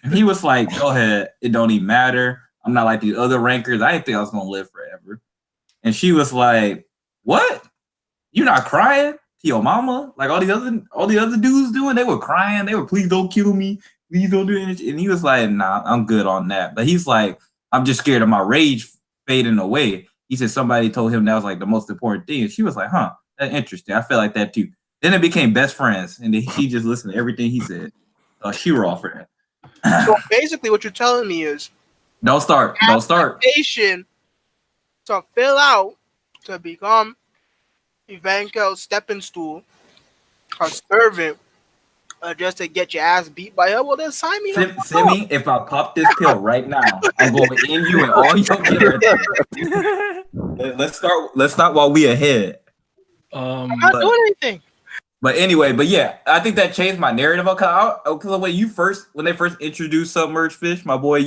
And he was like, go ahead. It don't even matter. I'm not like these other rankers. I didn't think I was gonna live forever. And she was like, what? You not crying to your mama? Like all the other dudes doing? They were crying. They were, please don't kill me. Please don't do anything. And he was like, nah, I'm good on that. But he's like, I'm just scared of my rage fading away. He said somebody told him that was like the most important thing. And she was like, huh, that's interesting. I feel like that too. Then they became best friends. And then he just listened to everything he said. She were all for that. So basically what you're telling me is Don't start. Application to fill out to become Evankhell's stepping stool, a servant, just to get your ass beat by her. Well, then sign me up. Simi, if I pop this pill right now, I'm going to end you and all your Let's start while we ahead. I'm not doing anything. But anyway, yeah, I think that changed my narrative. Because when they first introduced Submerged Fish, my boy,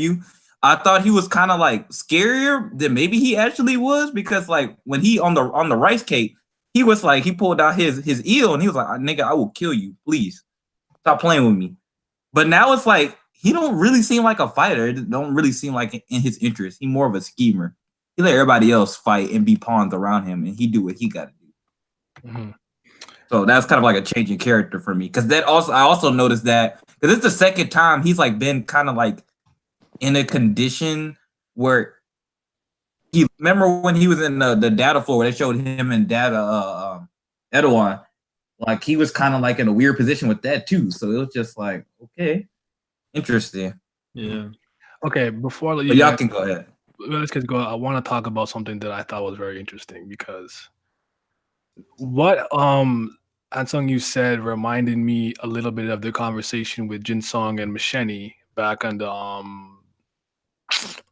I thought he was kind of like scarier than maybe he actually was, because like when he on the rice cake, he was like, he pulled out his eel and he was like, nigga, I will kill you, please stop playing with me. But now it's like he don't really seem like a fighter. It don't really seem like in his interest. He's more of a schemer. He let everybody else fight and be pawns around him, and he do what he got to do. Mm-hmm. So that's kind of like a change in character for me, because I also noticed that because it's the second time he's like been kind of like in a condition where remember when he was in the data floor where they showed him and data Edouard, like he was kind of like in a weird position with that too. So it was just like, okay, interesting. Yeah. Okay, before y'all can go ahead. Let's get go. I want to talk about something that I thought was very interesting, because what Ansung you said reminded me a little bit of the conversation with Jinsung and Misheni back on the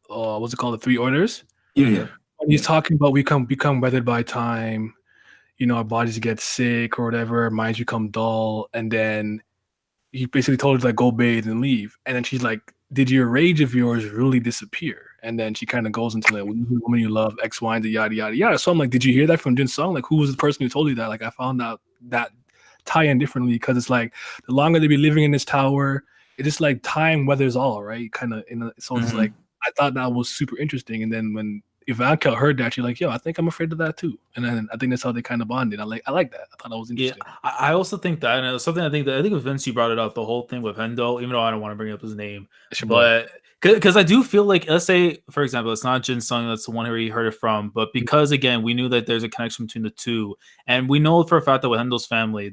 what's it called, the Three Orders? Yeah. When he's talking about we become weathered by time, our bodies get sick or whatever, minds become dull, and then he basically told her like go bathe and leave, and then she's like, did your rage of yours really disappear? And then she kind of goes into like, woman you love, X, Y, and Z, yada yada yada. So I'm like, did you hear that from Jin Sung? Like, who was the person who told you that? Like, I found out that tie in differently, because it's like the longer they be living in this tower, it's just like time weathers all, right? Kind of so it's like I thought that was super interesting. And then when Evankhell heard that, she's like, yo, I think I'm afraid of that too. And then I think that's how they kind of bonded. I like that. I thought that was interesting. Yeah, I also think that, and something I think with Vince, you brought it up, the whole thing with Hendo, even though I don't want to bring up his name, but because I do feel like, let's say, for example, it's not Jin Sung that's the one where he heard it from, but because again, we knew that there's a connection between the two, and we know for a fact that with Hendo's family,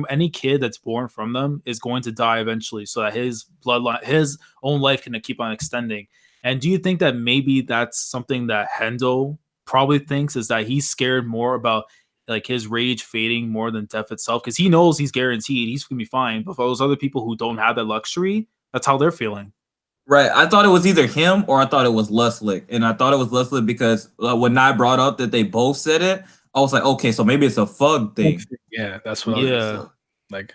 any kid that's born from them is going to die eventually, so that his bloodline, his own life can keep on extending. And do you think that maybe that's something that Hendo probably thinks, is that he's scared more about like his rage fading more than death itself? Because he knows he's guaranteed he's gonna be fine. But for those other people who don't have that luxury, that's how they're feeling. Right. I thought it was either him or I thought it was Luslick. And I thought it was Luslick because when I brought up that they both said it, I was like, okay, so maybe it's a Fug thing. Yeah, that's what I was like.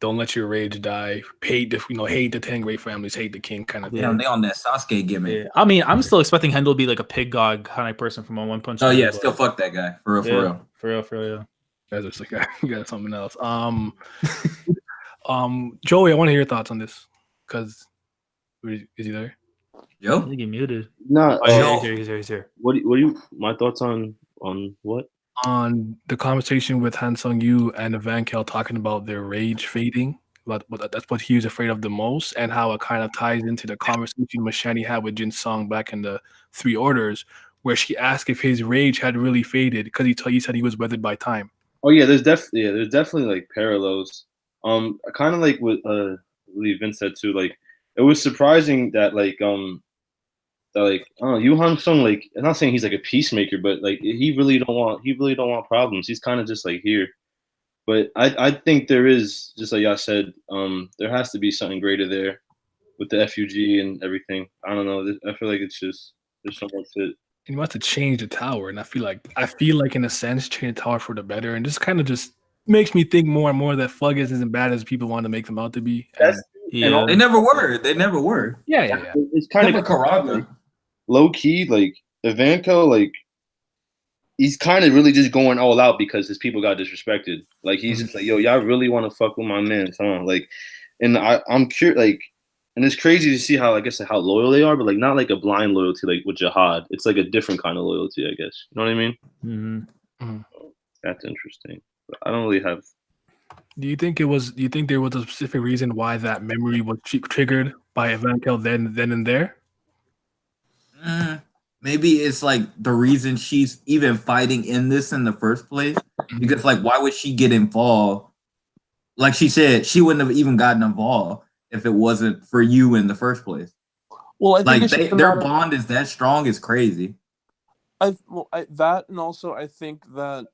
don't let your rage die. Hate the 10 great families, hate the king kind of thing. Damn, they on that Sasuke gimmick. Yeah. I mean, I'm still expecting Hendo to be like a pig god kind of person from One Punch Oh Man. yeah, but- still fuck that guy. For real, for real. For real, You guys are like, you got something else. Joey, I want to hear your thoughts on this because is he there? I Yo, think he muted. No, Oh, he's here. what do you my thoughts on what? On the conversation with Han Sung-yu and Evankhell talking about their rage fading, but that's what he was afraid of the most, and how it kind of ties into the conversation Mashani had with Jin Sung back in the Three Orders, where she asked if his rage had really faded because he said he was weathered by time. Oh yeah, there's definitely like parallels. Kind of like what I believe Vince said too. Like it was surprising that Yu Han Sung, like I'm not saying he's like a peacemaker, but like he really don't want problems. He's kind of just like here. But I think there is, just like y'all said, there has to be something greater there with the FUG and everything. I don't know. I feel like it's just there's so much to it. And you want to change the tower, and I feel like in a sense change the tower for the better, and this kind of just makes me think more and more that Fluggas isn't bad as people want to make them out to be. And, Yeah. they never were. yeah. It's kind of Karaga. low key, like Evankhell, like he's kind of really just going all out because his people got disrespected. Like he's just like, yo, y'all really want to fuck with my man, huh? Like, and I'm curious, like, and it's crazy to see how how loyal they are, but like not like a blind loyalty like with Jihad. It's like a different kind of loyalty, I guess. You know what I mean? Mm-hmm. That's interesting. But I don't really have. Do you think there was a specific reason why that memory was triggered by Evankhell then and there? Maybe it's like the reason she's even fighting in this in the first place. Because like, why would she get involved? Like she said, she wouldn't have even gotten involved if it wasn't for you in the first place. Well, I think Like their bond is that strong is crazy. That, and also I think that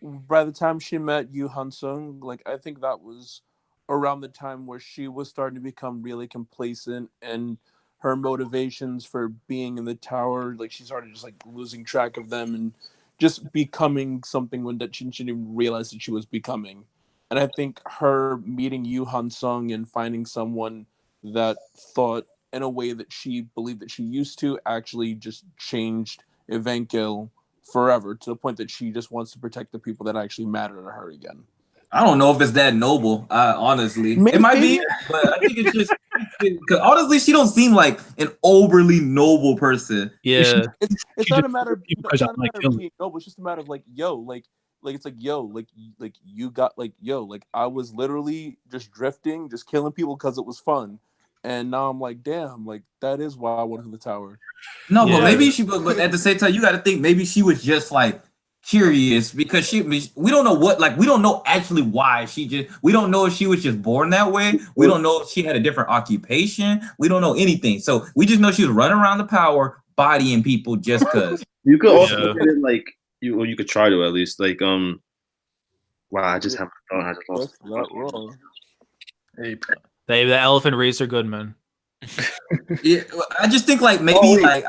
by the time she met Yu Han Sung, like I think that was around the time where she was starting to become really complacent, and her motivations for being in the tower, like she started just like losing track of them and just becoming something when that she didn't even realize that she was becoming. And I think her meeting Yu Han Sung and finding someone that thought in a way that she believed that she used to actually just changed Evankhell forever, to the point that she just wants to protect the people that actually matter to her again. I don't know if it's that noble, honestly. Maybe. It might be, but I think it's just because honestly, she don't seem like an overly noble person. Yeah. It's not a matter of being noble. It's just a matter of like it's like you got like I was literally just drifting, just killing people because it was fun, and now I'm like, damn, like that is why I went to the tower. No, but maybe but at the same time, you got to think maybe she was just like curious because we don't know we don't know actually why we don't know if she was just born that way. We don't know if she had a different occupation. We don't know anything. So we just know she was running around the power, bodying people just because. You could also look at it like you could try to at least like wow, I just have I just lost. That's not wrong. Hey, The elephant raised her good, man. Yeah, I just think like maybe when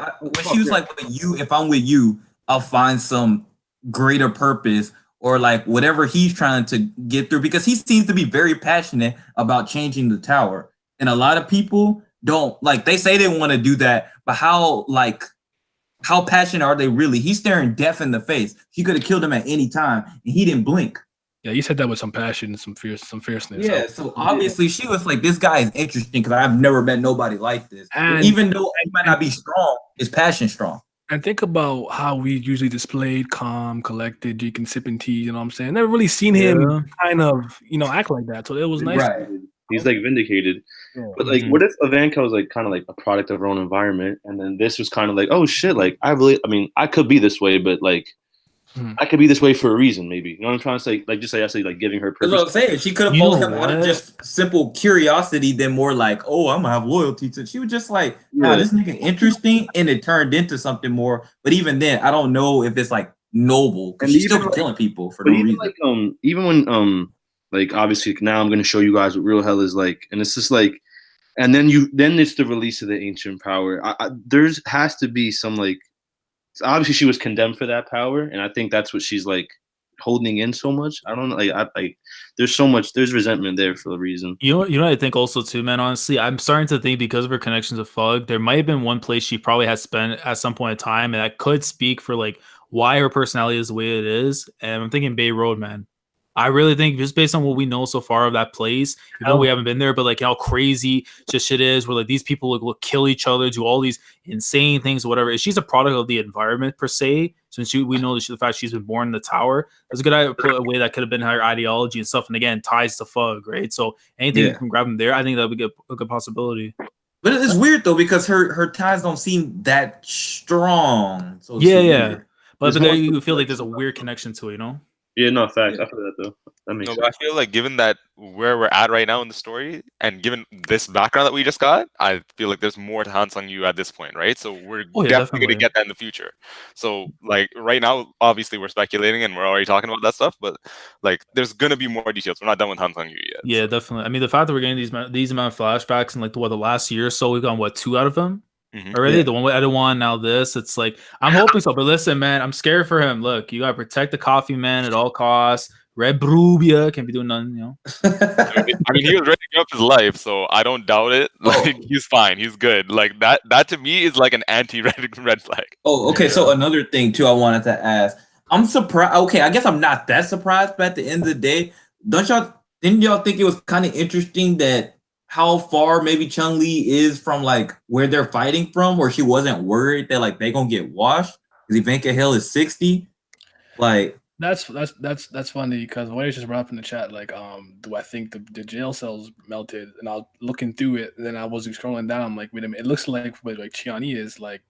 she was like with you, if I'm with you, I'll find some greater purpose or like whatever he's trying to get through, because he seems to be very passionate about changing the tower, and a lot of people don't like. They say they want to do that, but how passionate are they really? He's staring death in the face. He could have killed him at any time, and he didn't blink. Yeah, you said that with some passion, some fierceness. Yeah, so obviously she was like, this guy is interesting because I've never met nobody like this. And even though he might not be strong, his passion strong. And think about how we usually displayed calm, collected, drinking, sipping tea, you know what I'm saying? Never really seen him kind of, act like that. So it was nice. Right. He's like vindicated. Yeah. But like, what if Evankhell was like kind of like a product of her own environment, and then this was kind of like, oh shit, like I could be this way, but like I could be this way for a reason, maybe. You know what I'm trying to say? Like, just like I say, like giving her purpose. That's what I'm saying. She could have followed him out of just simple curiosity, than more like, oh, I'm gonna have loyalty to. She was just like, wow, this nigga interesting, and it turned into something more. But even then, I don't know if it's like noble, because she's still killing people for no reason. Like, even when like obviously now I'm gonna show you guys what real hell is like, and it's just like, and then it's the release of the ancient power. There's has to be some like. Obviously, she was condemned for that power, and I think that's what she's like holding in so much. I don't know. Like there's so much. There's resentment there for a reason. You know what I think also too, man. Honestly, I'm starting to think because of her connections with Fug, there might have been one place she probably has spent at some point in time, and that could speak for like why her personality is the way it is. And I'm thinking Bay Road, man. I really think just based on what we know so far of that place, even though we haven't been there, but like how crazy just shit is, where like these people like will kill each other, do all these insane things, or whatever. She's a product of the environment per se. Since we know the fact she's been born in the tower, that's a good idea to put away that could have been her ideology and stuff. And again, ties to Fug, right? So anything from grabbing there, I think that would be a good possibility. But it's weird though because her ties don't seem that strong. So yeah. But there you feel like there's a weird connection to it, you know? Yeah, no, facts. I feel that though. That makes sense. But I feel like given that where we're at right now in the story, and given this background that we just got, I feel like there's more to Han Sung-yu at this point, right? So we're definitely going to get that in the future. So like right now, obviously we're speculating and we're already talking about that stuff, but like there's going to be more details. We're not done with Han Sung-yu yet. Yeah, definitely. I mean, the fact that we're getting these amount of flashbacks in like the last year or so, we've gotten 2 out of them. Already the one with Edouard, now this. It's like I'm hoping so, but listen, man, I'm scared for him. Look, you gotta protect the coffee man at all costs. Red Brubia can't be doing nothing, you know. I mean, he was ready to give up his life, so I don't doubt it. Like he's fine, he's good. Like that to me is like an anti-red flag. Oh, okay. So another thing too, I wanted to ask. I'm surprised. Okay, I guess I'm not that surprised, but at the end of the day, didn't y'all think it was kind of interesting that how far maybe Chun-Li is from like where they're fighting from, where she wasn't worried that like they gonna get washed because Evankhell is 60. Like that's funny because what I just brought up in the chat, like do I think the jail cells melted? And I was looking through it, and then I was scrolling down. I'm like, wait a minute, it looks like what like Chiani is like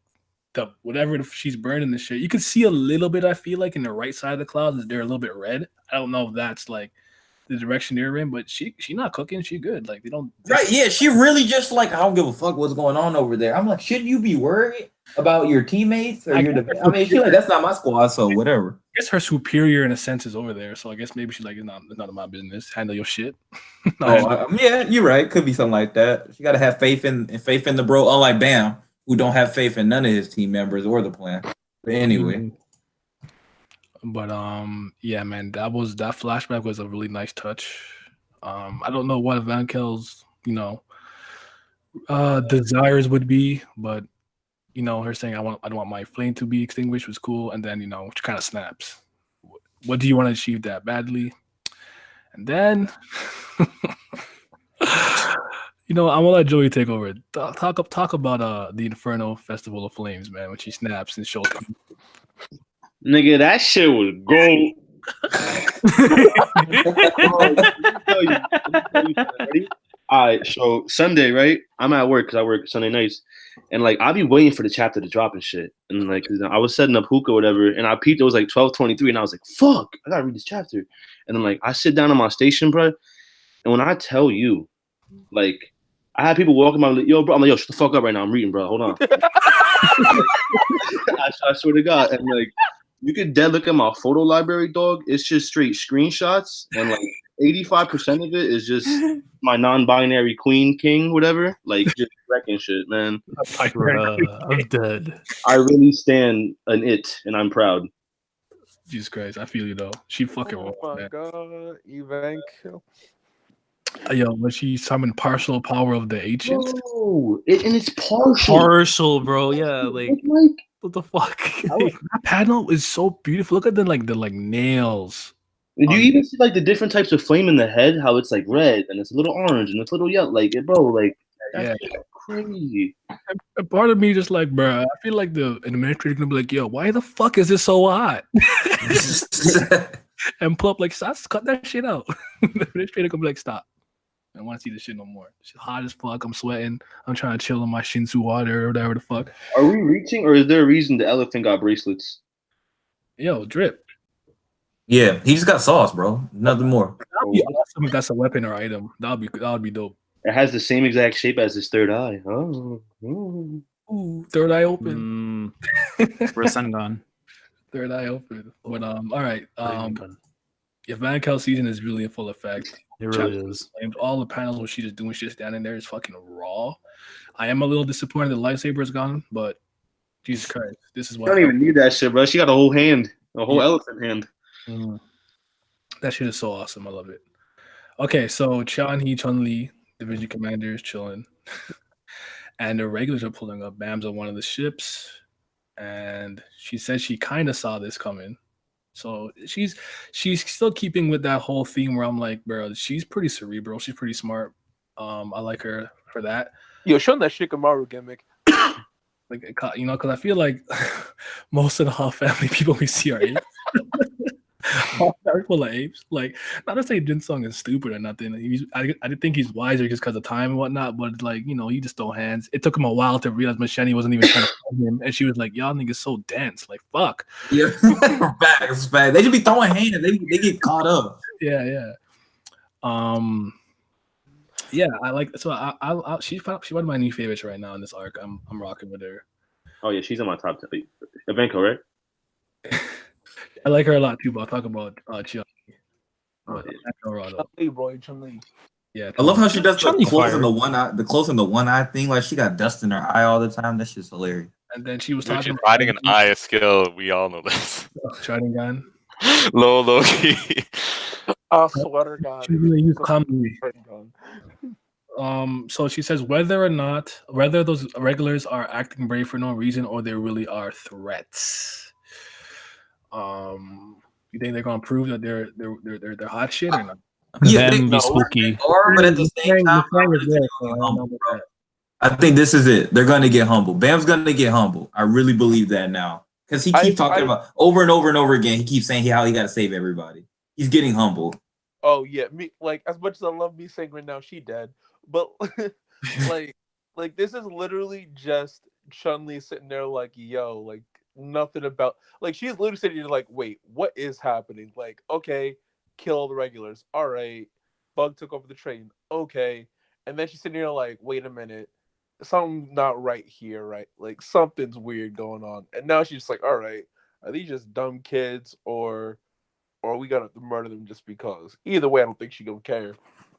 the whatever she's burning the shit. You could see a little bit. I feel like in the right side of the clouds, they're a little bit red. I don't know if that's like the direction they're in, but she not cooking. She good. Like they don't. Right? Yeah, she really just like I don't give a fuck what's going on over there. I'm like, shouldn't you be worried about your teammates or I mean, she like that's not my squad, so whatever. I guess her superior in a sense is over there, so I guess maybe she's like, it's none of my business. Handle your shit. Yeah, you're right. Could be something like that. She got to have faith in the bro. Unlike Bam, who don't have faith in none of his team members or the plan. But anyway. But yeah, man, that flashback was a really nice touch. I don't know what Evankhell's, desires would be, but her saying I don't want my flame to be extinguished was cool, and then she kind of snaps. What do you want to achieve that badly? And then I'm gonna let Joey take over. Talk about the Inferno Festival of Flames, man, when she snaps and shows. Nigga, that shit was gold. All right, so Sunday, right? I'm at work because I work Sunday nights, and like I'll be waiting for the chapter to drop and shit. And like I was setting up hookah or whatever, and I peeped. It was like 12:23, and I was like, "Fuck, I gotta read this chapter." And then like I sit down on my station, bro, and when I tell you, like I had people walking by, like, yo, bro, I'm like, yo, shut the fuck up right now. I'm reading, bro. Hold on. I swear to God, and like. You could dead look at my photo library, dog. It's just straight screenshots, and like 85% of it is just my non-binary queen, king, whatever. Like just wrecking shit, man. I'm dead. I really stand an it, and I'm proud. Jesus Christ, I feel you though. She fucking. Oh my god, Evankhell. Yo, when she summoned partial power of the ancients. Oh, and it's partial. Partial, bro. Yeah, like. What the fuck? That panel is so beautiful. Look at the nails. Did you even see like the different types of flame in the head? How it's like red and it's a little orange and it's a little yellow. Like, bro, like that's crazy. And part of me just like, bro, I feel like the administrator gonna be like, yo, why the fuck is this so hot? And Plump like, cut that shit out. The administrator gonna be like, stop. I don't want to see this shit no more. It's hot as fuck. I'm sweating. I'm trying to chill in my Shinsu water or whatever the fuck. Are we reaching, or is there a reason the elephant got bracelets? Yo, drip. Yeah, he just got sauce, bro. Nothing more. Awesome if that's a weapon or item. That would be dope. It has the same exact shape as his third eye. Oh, ooh, third eye open. Rasengan. Third eye open. But all right. Evankhell season is really in full effect. It really is. All the panels where she's just doing shit standing there is fucking raw. I am a little disappointed the lightsaber is gone, but Jesus Christ, this is what I don't even need that shit, bro. She got a whole hand, a whole elephant hand. That shit is so awesome. I love it. Okay, so Chun-Hee, Chun-Li, division commanders chilling, and the regulars are pulling up. Bam's on one of the ships, and she said she kind of saw this coming. So she's still keeping with that whole theme where I'm like, bro, she's pretty cerebral. She's pretty smart. I like her for that. Yo, show that Shikamaru gimmick. Like, because I feel like most of the Hall family people we see are apes. All full of apes. Like, not to say Jin Sung is stupid or nothing. I didn't think he's wiser just because of time and whatnot, but like, he just throw hands. It took him a while to realize Machete wasn't even trying to fight him, and she was like, "Y'all niggas so dense." Like, fuck. Yeah, facts. They just be throwing hands. They get caught up. Yeah. Yeah, I like. So she's one of my new favorites right now in this arc. I'm rocking with her. Oh yeah, she's on my top 10. Evankhell, right? I like her a lot too, but I'll talk about Chun. Chun-Li. Yeah, I love how she does the Chun-Li closing fire. the one eye, thing. Like she got dust in her eye all the time. That shit's hilarious. And then she was Dude, talking she's fighting an eye skill. We all know this. Sharingan. Low key. I swear to God. She's gonna use comedy. So she says whether those regulars are acting brave for no reason or they really are threats. You think they're gonna prove that they're hot shit or not? Yeah, them be spooky. But at the same time, I think this is it. They're gonna get humble. Bam's gonna get humble. I really believe that now because he keeps talking about over and over and over again. He keeps saying how he got to save everybody. He's getting humble. Oh yeah, me like as much as I love me saying right now, she dead. But like this is literally just Chun-Li sitting there like, yo, like nothing about like she's literally sitting there like, wait, what is happening? Like, okay, kill all the regulars. All right, Bug took over the train. Okay, and then she's sitting there like, wait a minute, something's not right here, right? Like something's weird going on. And now she's just like, all right, are these just dumb kids or we gotta murder them just because? Either way, I don't think she gonna care.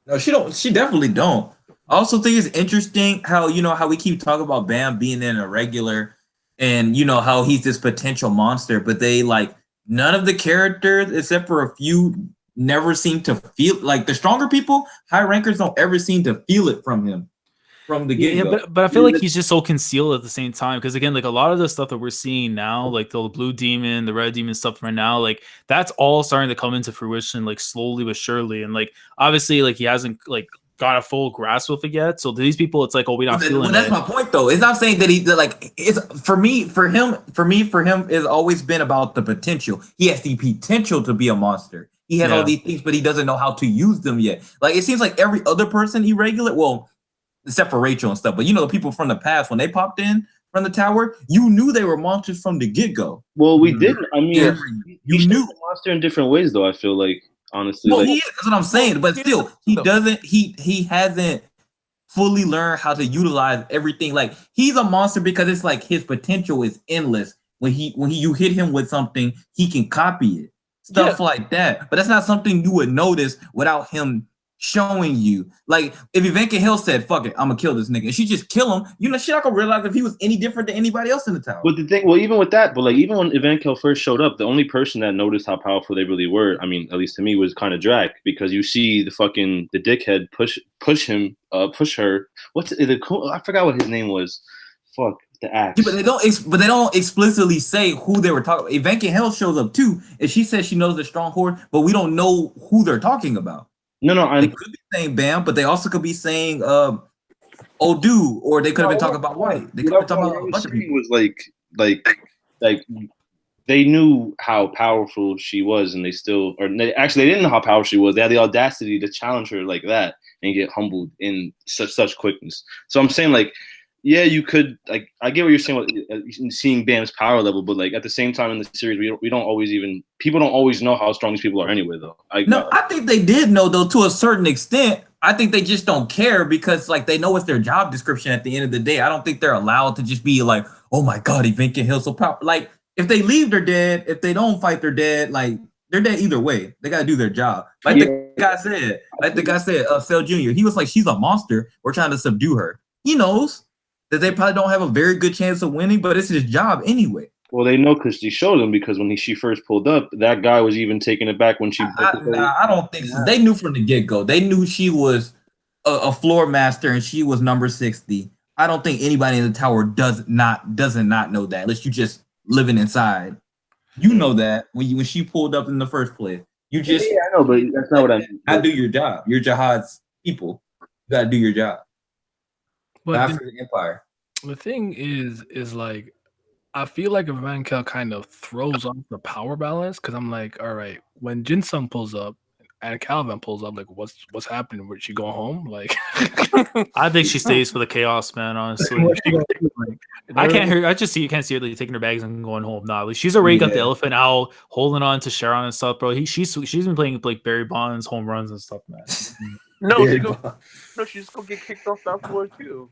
No, she don't. She definitely don't. I also think it's interesting how how we keep talking about Bam being in a regular, and how he's this potential monster, but they like none of the characters except for a few never seem to feel like the stronger people. High rankers don't ever seem to feel it from him from the get-go. Yeah, but I feel like he's just so concealed at the same time because again, like a lot of the stuff that we're seeing now, like the blue demon, the red demon stuff right now, like that's all starting to come into fruition, like slowly but surely, and like obviously, like he hasn't like got a full grasp of it yet. So to these people, it's like, oh, we're not feeling. That's my point, though. It's not saying that it's for him. It's always been about the potential. He has the potential to be a monster. He has all these things, but he doesn't know how to use them yet. Like it seems like every other person irregular, well, except for Rachel and stuff, but the people from the past when they popped in from the tower, you knew they were monsters from the get-go. Well, we didn't. I mean, you knew a monster in different ways, though. I feel like honestly, well, he is. That's what I'm saying. But still, he doesn't. He hasn't fully learned how to utilize everything. Like he's a monster because it's like his potential is endless. When you hit him with something, he can copy it. Stuff like that. But that's not something you would notice without him showing you. Like if Evankhell said, "Fuck it, I'm gonna kill this nigga," and she just kill him. She's not gonna realize if he was any different than anybody else in the tower. But the thing, well, even with that, but like even when Evankhell first showed up, the only person that noticed how powerful they really were, I mean, at least to me, was kind of Drac, because you see the dickhead push her. What's it? I forgot what his name was. Fuck. The axe. Yeah, but they don't explicitly say who they were talking about. Evankhell shows up too, and she says she knows the strong horde, but we don't know who they're talking about. No, they could be saying Bam, but they also could be saying Odu, or they could have been talking about White. They could have been talking about a bunch of people. Was like they knew how powerful she was, and they didn't know how powerful she was. They had the audacity to challenge her like that and get humbled in such quickness. So I'm saying like, yeah, you could like I get what you're saying with seeing Bam's power level, but like at the same time in the series, people don't always know how strong these people are anyway, though. I think they did know though to a certain extent. I think they just don't care because like they know it's their job description at the end of the day. I don't think they're allowed to just be like, oh my god, Evankhell so powerful. Like if they leave, they're dead. If they don't fight, they're dead. Like they're dead either way. They gotta do their job. The guy said, Cell Jr. He was like, she's a monster. We're trying to subdue her. He knows that they probably don't have a very good chance of winning, but it's his job anyway. Well, they know because she showed them. Because when she first pulled up, that guy was even taking it back when she. I don't think so. They knew from the get go. They knew she was a floor master and she was number 60. I don't think anybody in the tower doesn't not know that. Unless you just living inside, you know that when she pulled up in the first place. You just I know, but that's not what I mean. I do your job. You're Jihad's people. You gotta do your job. But Not for the Empire. the thing is like, I feel like Evankhell kind of throws off the power balance because I'm like, all right, when Jin Sung pulls up and Calvin pulls up, like, what's happening? Would she go home? Like, I think she stays for the chaos, man. Honestly, I can't hear. I just see you can't see her like taking her bags and going home. Nah, like, she's already got the elephant out, holding on to Sharon and stuff, bro. She's been playing like Barry Bonds home runs and stuff, man. She's gonna get kicked off that floor too.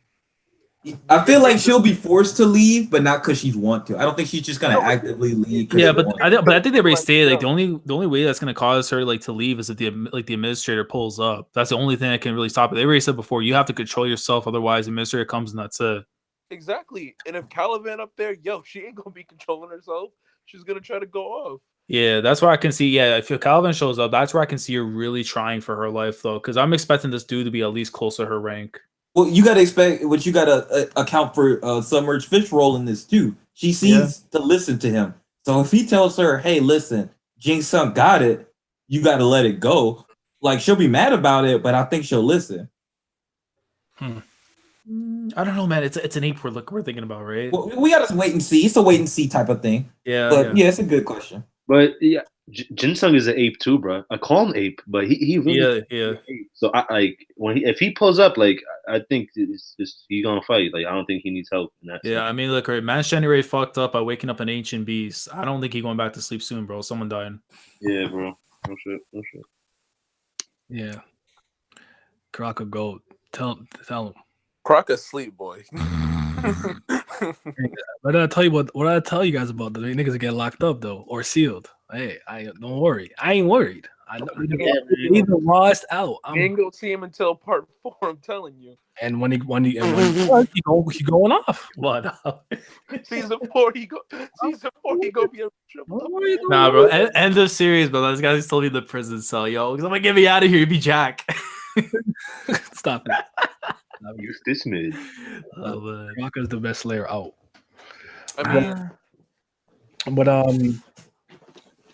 I feel like she'll be forced to leave, but not because she's want to. I don't think she's just gonna actively leave. Yeah, but I think they already stated like the only way that's gonna cause her like to leave is if the administrator pulls up. That's the only thing that can really stop it. They already said before you have to control yourself, otherwise the administrator comes and that's it. Exactly, and if Caliban up there, she ain't gonna be controlling herself. She's gonna try to go off. Yeah, that's where I can see. Yeah, if Calvin shows up, that's where I can see her really trying for her life though, because I'm expecting this dude to be at least close to her rank. Well, you gotta expect, but you gotta account for Submerged Fish role in this too. She seems to listen to him. So if he tells her, "Hey, listen, Jin Sung got it," you gotta let it go. Like she'll be mad about it, but I think she'll listen. I don't know, man. It's an ape we're thinking about, right? Well, we gotta wait and see. It's a wait and see type of thing. Yeah, but yeah, it's a good question. But yeah, Jin Sung is an ape too, bro. I call him ape, but he really ape. So I like if he pulls up, like I think he's gonna fight. Like I don't think he needs help in that. Yeah, I mean, look, right, Man's January fucked up by waking up an ancient beast. I don't think he's going back to sleep soon, bro. Someone dying. Yeah, bro. No shit. Yeah. Crocker Gold. Tell him. Crocker sleep, boy. But I tell you what I tell you guys about the niggas get locked up though or sealed. Hey, don't worry. I ain't worried. I know he's lost out. You ain't gonna see him until part 4. I'm telling you. And when he going off. What? Season 4, he go be a triple. Nah, bro. End of series, bro. This guy's still be in the prison cell, yo. Because I'm gonna get me out of here. You be Jack. Stop it. Use this mid. Rocker's the best layer out. I mean, but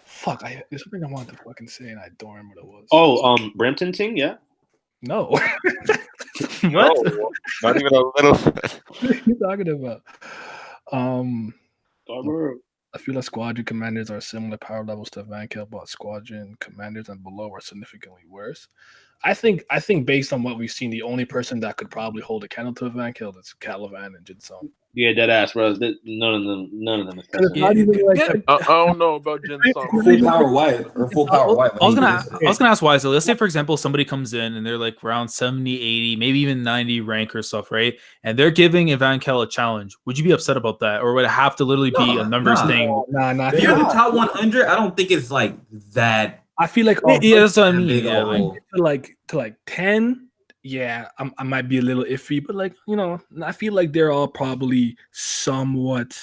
fuck, there's something I wanted to fucking say and I don't remember what it was. Oh, Brampton Ting, yeah. No. What? No, not even a little. What are you talking about? I feel like squadron commanders are similar power levels to Evankhell, but squadron commanders and below are significantly worse. I think based on what we've seen, the only person that could probably hold a candle to Evankhell is Caliban and Jin Sung. Yeah, dead ass, bro. None of them. I don't know about Jin Sung. Full power white or full power white. I was gonna ask why. So let's say, for example, somebody comes in and they're like around 70, 80, maybe even 90 rank or stuff, right? And they're giving Evankhell a challenge. Would you be upset about that, or would it have to literally be a numbers thing? Nah. If you're the top 100, I don't think it's like that. I feel like that's what I mean. Yeah, to like 10. Yeah, I might be a little iffy, but like, I feel like they're all probably somewhat,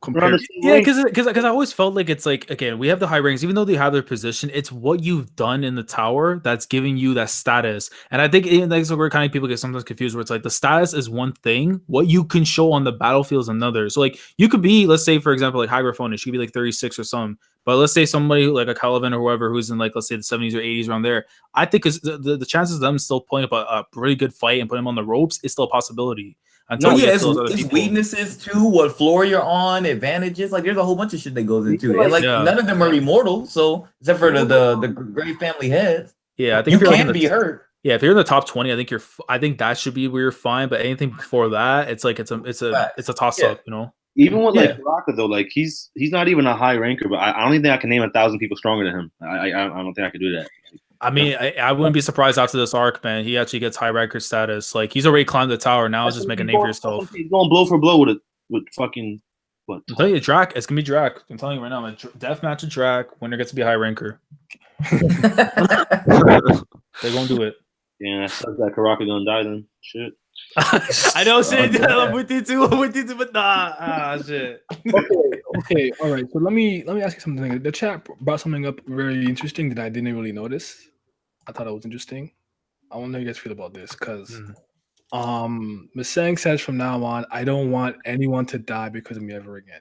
compared. Yeah, because I always felt like it's like, again, we have the high ranks, even though they have their position, it's what you've done in the tower that's giving you that status. And I think that's where kind of people get sometimes confused, where it's like the status is one thing, what you can show on the battlefield is another. So like you could be, let's say for example, like Hygrophonish, you could be like 36 or something. But let's say somebody like a Caliban or whoever who's in like, let's say the 70s or 80s around there, I think because the chances of them still pulling up a really good fight and putting them on the ropes is still a possibility. It's weaknesses too, what floor you're on, advantages. Like there's a whole bunch of shit that goes into it. And none of them are immortal, so except for the great family heads. Yeah, I think you can't be hurt. Yeah, if you're in the top 20, I think that should be where you're fine. But anything before that, it's like it's a toss up, Even with like Raka though, like he's not even a high ranker, but I don't even think I can name 1,000 people stronger than him. I don't think I could do that. I mean, I wouldn't be surprised after this arc, man. He actually gets high ranker status. Like he's already climbed the tower. Now it's just make a name for yourself. He's going blow for blow with fucking what? I'm telling you, Drac. It's gonna be Drac. I'm telling you right now, man. Death match with Drac. Winner gets to be a high ranker. They're gonna do it. Yeah, that sucks that Karaka gonna die then. Shit. I know shit. I'm with you too. But nah, shit. Okay, all right. So let me ask you something. The chat brought something up very interesting that I didn't really notice. I thought it was interesting. I want to know how you guys feel about this because Miss Sang says from now on, I don't want anyone to die because of me ever again.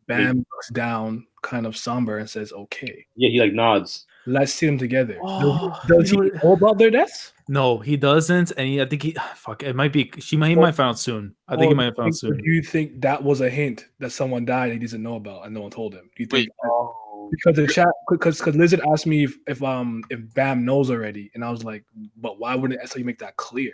Bam looks down, kind of somber, and says, "Okay." Yeah, he like nods. Let's see them together. Oh, does he know about their deaths? No, he doesn't, and I think he. Fuck, it might be. He might find out soon. I think he might find out soon. Do you think that was a hint that someone died he doesn't know about and no one told him? Do you think? Because the chat, because Lizard asked me if Bam knows already, and I was like, but why wouldn't SLU make that clear,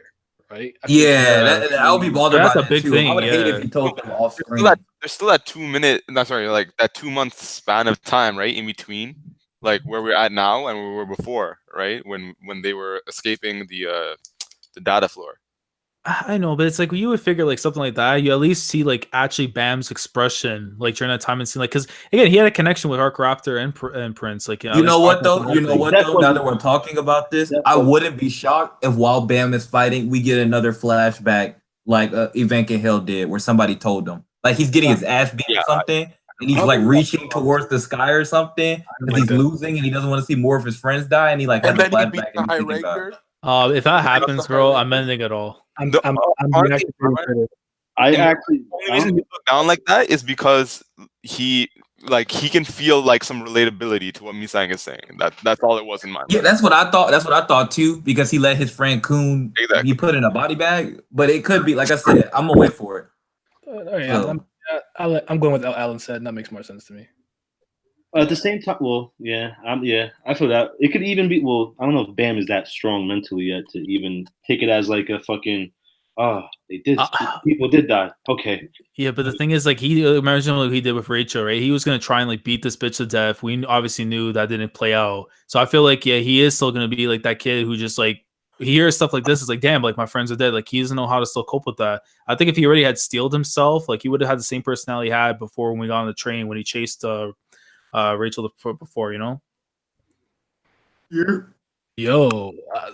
right? I would be bothered That's by a that big too. thing. I would hate Yeah. if he told them off screen. There's still that 2 minute. No, sorry, like that 2 month span of time, right, in between, like where we're at now and where we were before, right, when they were escaping the data floor. I know, but it's like you would figure like something like that. You at least see like actually Bam's expression like during that time and see like because again he had a connection with Arc Raptor and Prince. Like You know what though? Now that we're talking about this, I wouldn't be shocked if while Bam is fighting, we get another flashback like Evankhell did, where somebody told him like he's getting his ass beat or something, and he's like reaching towards the sky or something because he's losing and he doesn't want to see more of his friends die, and he like has a flashback and he's thinking about. If that happens, bro, I'm ending it all. The only reason he look down like that is because he can feel like some relatability to what Misang is saying. That's all it was in my mind. Yeah, that's what I thought. That's what I thought too, because he let his friend Coon he put in a body bag. But it could be, like I said, I'm gonna wait for it. I'm going with what Alan said, and that makes more sense to me. At the same time, well, I feel that it could even be. Well, I don't know if Bam is that strong mentally yet to even take it as like a fucking. They did. People did die. Okay. Yeah, but the thing is, like, he imagine what he did with Rachel, right? He was gonna try and like beat this bitch to death. We obviously knew that didn't play out. So I feel like he is still gonna be like that kid who just like he hears stuff like this. Is like, damn, like my friends are dead. Like he doesn't know how to still cope with that. I think if he already had steeled himself, like he would have had the same personality he had before when we got on the train when he chased Rachel before, you know. Yo,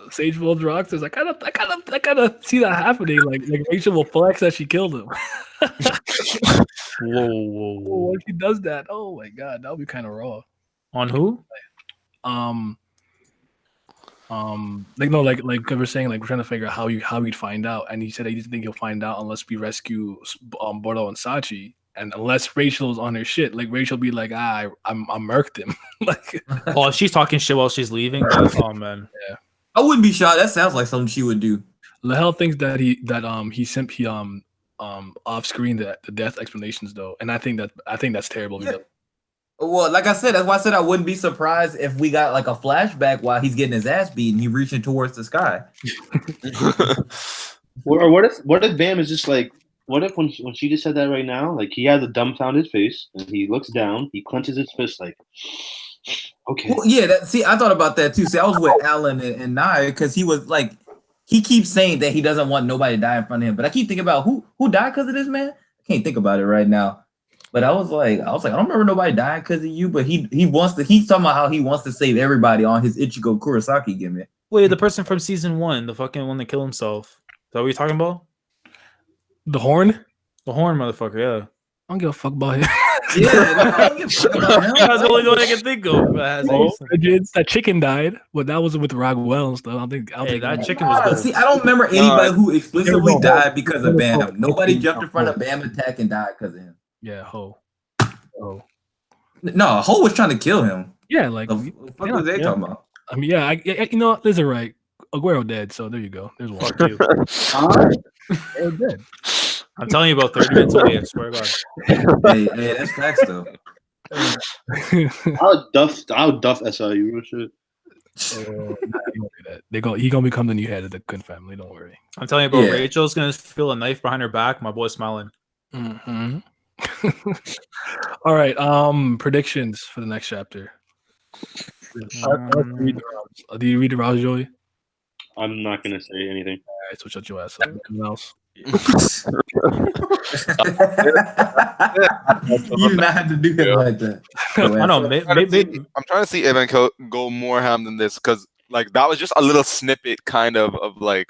Sage Wolves Rocks is I gotta see that happening. Like Rachel will flex that she killed him. Whoa! When she does that, oh my god, that would be kind of raw. On who? Like we're saying, like we're trying to figure out how he'd find out, and he said he doesn't think he'll find out unless we rescue Bordo and Sachi. And unless Rachel's on her shit, like Rachel be like, I murked him. Like, if she's talking shit while she's leaving, oh man, yeah, I wouldn't be shocked. That sounds like something she would do. Lahel thinks that he off screen the death explanations though, and I think that's terrible. Yeah. Well, like I said, that's why I said I wouldn't be surprised if we got like a flashback while he's getting his ass beaten, he reaching towards the sky. Or what if Bam is just like. What if when she just said that right now, like he has a dumbfounded face and he looks down, he clenches his fist like, okay. Well, yeah, I thought about that too. See, I was with Alan and Naya because he was like, he keeps saying that he doesn't want nobody to die in front of him, but I keep thinking about who died because of this man. I can't think about it right now, but I was like, I don't remember nobody dying because of you, but he's talking about how he wants to save everybody on his Ichigo Kurosaki gimmick. Wait, the person from season 1, the fucking one that killed himself. Is that what you're talking about? The horn, motherfucker. Yeah, I don't give a fuck about him. Yeah, I don't give a fuck about him. That's the only one I can think of. That chicken died, but that was with Raguel and stuff. I don't think that chicken was good. See, I don't remember anybody who explicitly died because of Bam. Nobody jumped in front of Bam attack and died because of him. Yeah, Ho. No, Ho was trying to kill him. Yeah, like the fuck was they talking about? I mean, yeah, you know, Liz are right. Aguero dead, so there you go. There's one. They're dead. I'm telling you about 30 minutes away. I swear to God. Hey, that's facts though. I would duff SIU real shit. He gonna become the new head of the Kun family. Don't worry. I'm telling you, bro. Yeah. Rachel's gonna feel a knife behind her back. My boy's smiling. Mm-hmm. All right. Predictions for the next chapter. Do you read the rouse, Joey? I'm not gonna say anything. All right, so shut your ass up. Anyone else? You do not have to do it like that. I know. Maybe I'm trying to see Evankhell go more ham than this because like that was just a little snippet, kind of like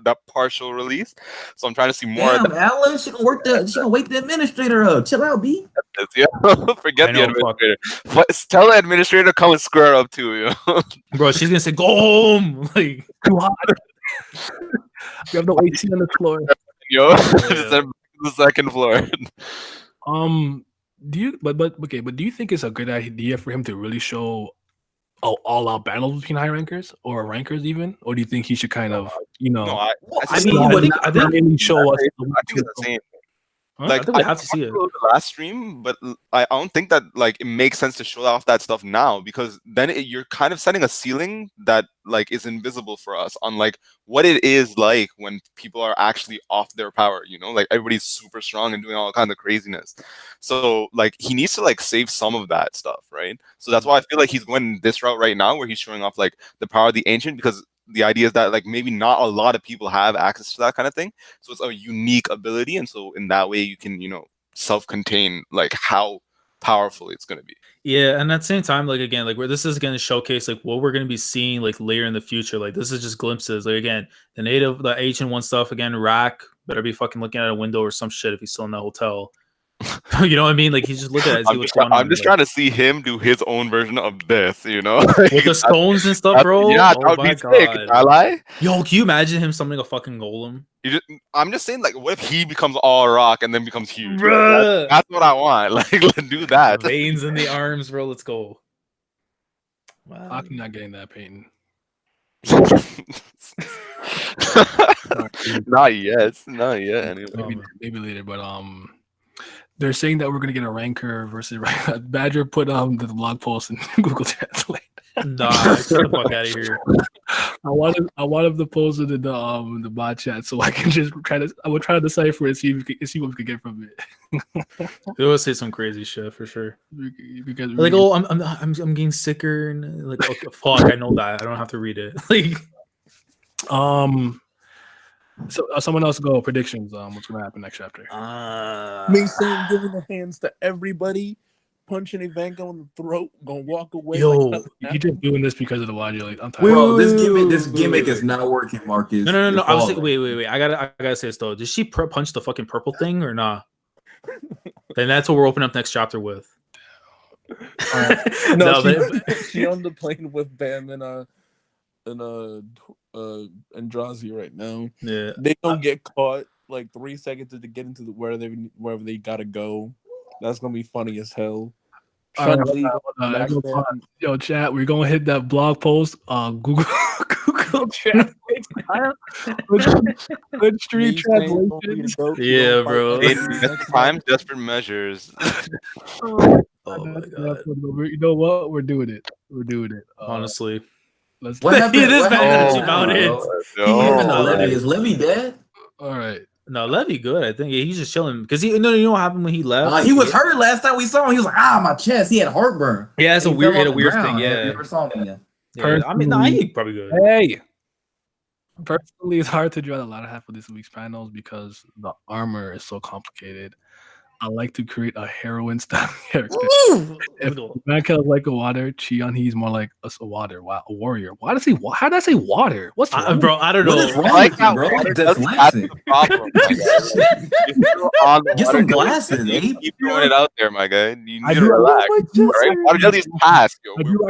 that partial release. So I'm trying to see more of Damn, Alan, she gonna work the. She gonna wake the administrator up. Chill out, B. that. Yeah, forget I the know, administrator. Tell the administrator to come and square up too. Bro, she's gonna say, "Go home." Like, Too hot. We have no AC on the floor. Yo, just send the second floor. Do you? But do you think it's a good idea for him to really show all-out battles between high rankers or rankers even, or do you think he should kind of No, I I think really show us? I think it's the same. I Like think we have to see it. the last stream, but I don't think that like it makes sense to show off that stuff now, because then you're kind of setting a ceiling that like is invisible for us on like what it is like when people are actually off their power. Like everybody's super strong and doing all kinds of craziness. So like he needs to like save some of that stuff, right? So that's why I feel like he's going this route right now, where he's showing off like the power of the ancient, because the idea is that like maybe not a lot of people have access to that kind of thing, so it's a unique ability, and so in that way you can self-contain like how powerful it's going to be. Yeah, and at the same time, like again, like where this is going to showcase like what we're going to be seeing like later in the future. Like this is just glimpses. Like again, the ancient one stuff again. Rack better be fucking looking at a window or some shit if he's still in that hotel. You know what I mean? Like he's just looking at it. I'm just trying to see him do his own version of this, with the stones and stuff, bro. Yeah, that would be sick. Did I lie? Yo, can you imagine him summoning a fucking golem? I'm just saying, like, what if he becomes all rock and then becomes huge? Bruh. That's what I want. Like, let's do that. Veins in the arms, bro. Let's go. Wow. I'm not getting that, Peyton. Not yet. Anyway. Maybe later, but they're saying that we're gonna get a ranker versus Badger. Put the blog post in Google Translate. Nah, get the fuck out of here. I want him to post it in the bot chat so I can just I would try to decipher it and see what we could get from it. They will say some crazy shit for sure. Because like, oh, I'm getting sicker and like, okay, fuck, I know that. I don't have to read it. Like, so someone else go predictions. What's gonna happen next chapter? Mason giving the hands to everybody, punching Evankhell in the throat, gonna walk away. Yo, like you just doing this because of the YG? Like, I'm tired. Bro, this gimmick is not working, Marcus. No. I was like, wait. I gotta say this though. Did she punch the fucking purple thing or not? Then that's what we're opening up next chapter with. No, she on the plane with Bam and Andrazi right now. Yeah, they don't get caught like 3 seconds to get into wherever they gotta go. That's gonna be funny as hell. Yo, chat, we're gonna hit that blog post on Google Translate. Good street translations. Yeah, bro. Next time, desperate measures. Oh my God. You know what? We're doing it. Honestly. What happened? It is bad about it. Is Levy dead? All right. No, Levy good. I think he's just chilling because you know what happened when he left. He was hurt last time we saw him. He was like, my chest. He had heartburn. Yeah, it's a weird thing. Yeah, never saw him again. Yeah, I mean, he's probably good. Hey, personally, it's hard to draw the latter half of this week's panels because the armor is so complicated. I like to create a heroine style character. If Evankhell is like a water, Cheon, he's more like a water. Wow, a warrior. How did I say water? What's wrong? Bro? I don't know. What is wrong with you, bro? That's the problem. Get some glasses, eh? Keep throwing it out there, my guy. You need to relax. Right? Water jelly's past, yo. I do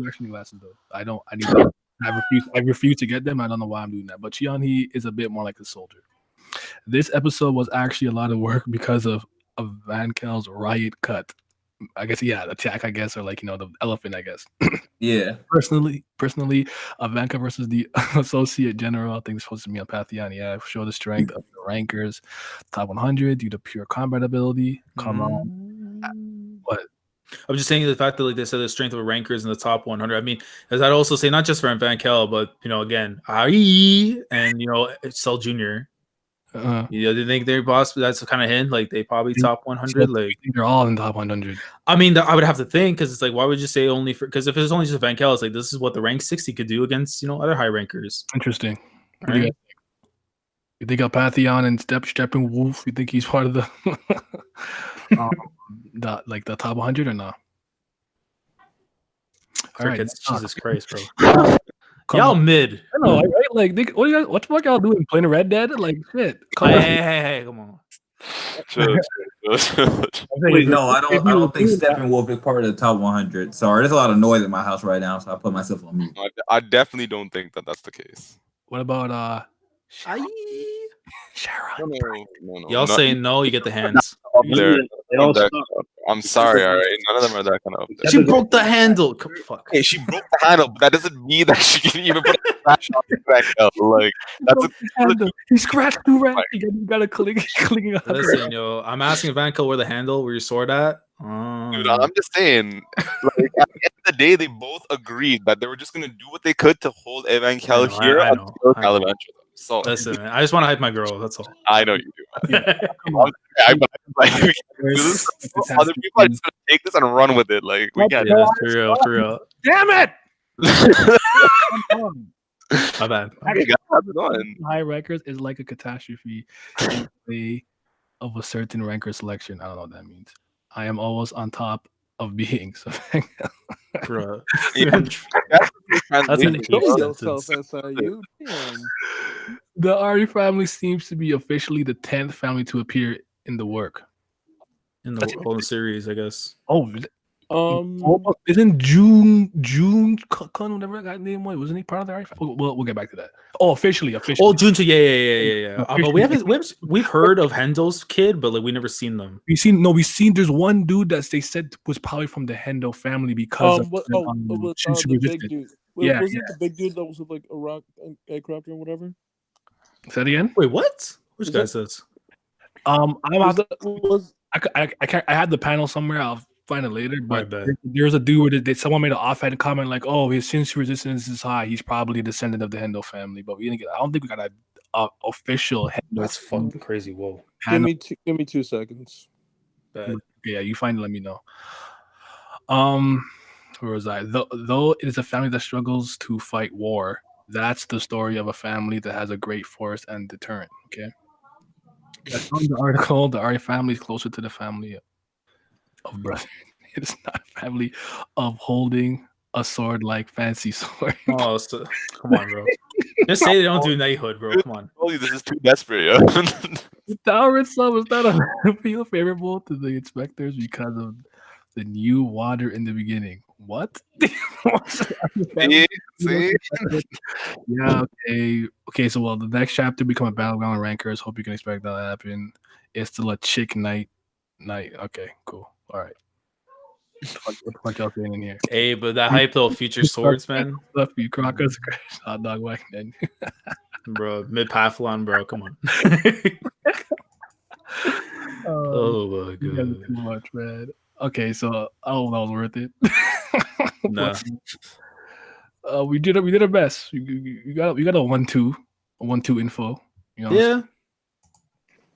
actually need glasses though. I don't. I need. I refuse to get them. I don't know why I'm doing that. But Cheon, he is a bit more like a soldier. This episode was actually a lot of work because of Evankhell's riot cut. I guess, yeah, attack, I guess, or like, the elephant, I guess. Yeah. Personally, Evankhell versus the Associate General, I think it's supposed to be on Pantheon. Yeah, show the strength of the rankers, top 100 due to pure combat ability. Come on. What? I'm just saying the fact that, like they said, the strength of rankers in the top 100. I mean, as I'd also say, not just for Evankhell, but, again, Ai and, Cell Jr. They think they're boss. That's kind of hint. Like they probably top 100. Like they're all in top 100. I mean, I would have to think because it's like, why would you say only for? Because if it's only just Evankhell, it's like this is what the rank 60 could do against other high rankers. Interesting. Right? You think of Pantheon and Steppenwolf? You think he's part of the the top 100 or not? All right, Crickets. Jesus Christ, bro. come Y'all on. mid. I know, right? Like, what the fuck y'all doing? Playing Red Dead? Like, shit. Come on. Hey, come on. Chill. Wait, no, I If don't. I you were don't think doing that- Steppenwolf is part of the top 100. Sorry, there's a lot of noise in my house right now, so I put myself on mute. I definitely don't think that that's the case. What about Sharon? No. Y'all not- saying no, you get the hands. up there. They all Up there. suck. I'm sorry, all right. None of them are that kind of up there. She broke the handle. Fuck. Hey, she broke the handle, but that doesn't mean that she can even put a scratch on the Evankhell. Like that's He scratched too right. You gotta click up. Listen, yo, I'm asking Evankhell where the handle, where your sword at. Dude, I'm just saying. Like at the end of the day, they both agreed that they were just gonna do what they could to hold Evankhell here I know. until Caliban them. So Listen, man, I just want to hype my girl. That's all. I know you do. Come on. Other people are just gonna take this and run with it. Like we can't. Yeah, for real. Damn it! My bad. Hey, guys, how's it going? High rankers is like a catastrophe of a certain ranker selection. I don't know what that means. I am always on top of beings. Bro. That's an Kill H yourself, sentence. SIU. Damn. The Ari family seems to be officially the 10th family to appear in the work. In the whole series, I guess. Isn't June Kun, whatever that guy's name was? Wasn't he part of the Ari family? We'll get back to that. Oh, officially. Oh, Junta, yeah. But we've heard of Hendo's kid, but like we never seen them. We've seen. There's one dude that they said was probably from the Hendo family because of the big dude. Yeah, Was it the big dude that was with like a rock aircraft or whatever? Say that again. Wait, what? Which guy says? I had the panel somewhere. I'll find it later. But there's a dude where someone made an offhand comment like, "Oh, his sensory resistance is high. He's probably a descendant of the Hendo family." But we didn't get. I don't think we got an official Hendo. That's fucking crazy. Whoa. Give me 2 seconds. Yeah, you find it. Let me know. Where was I? Though it is a family that struggles to fight war, that's the story of a family that has a great force and deterrent. Okay. As from the article, the Ari family is closer to the family of brothers. It is not a family of holding a sword like fancy sword. Oh, so, come on, bro. Just say they don't do knighthood, bro. Come on. Holy, this is too desperate, yo. The tower itself is not a feel favorable to the inspectors because of the new water in the beginning. What? See? Yeah, okay. So, the next chapter become a battleground rankers. Hope you can expect that to happen. It's still a chick night. Okay, cool. All right. What the fuck y'all saying in here? Hey, but that hype though, future swords, man. Love you, Crocus. Hot dog whack, man. Bro, mid Pathlon, bro. Come on. Oh my You guys are too much, man. Okay, so that was worth it. No. We did our best. You got a 1-2 info. You know. Yeah.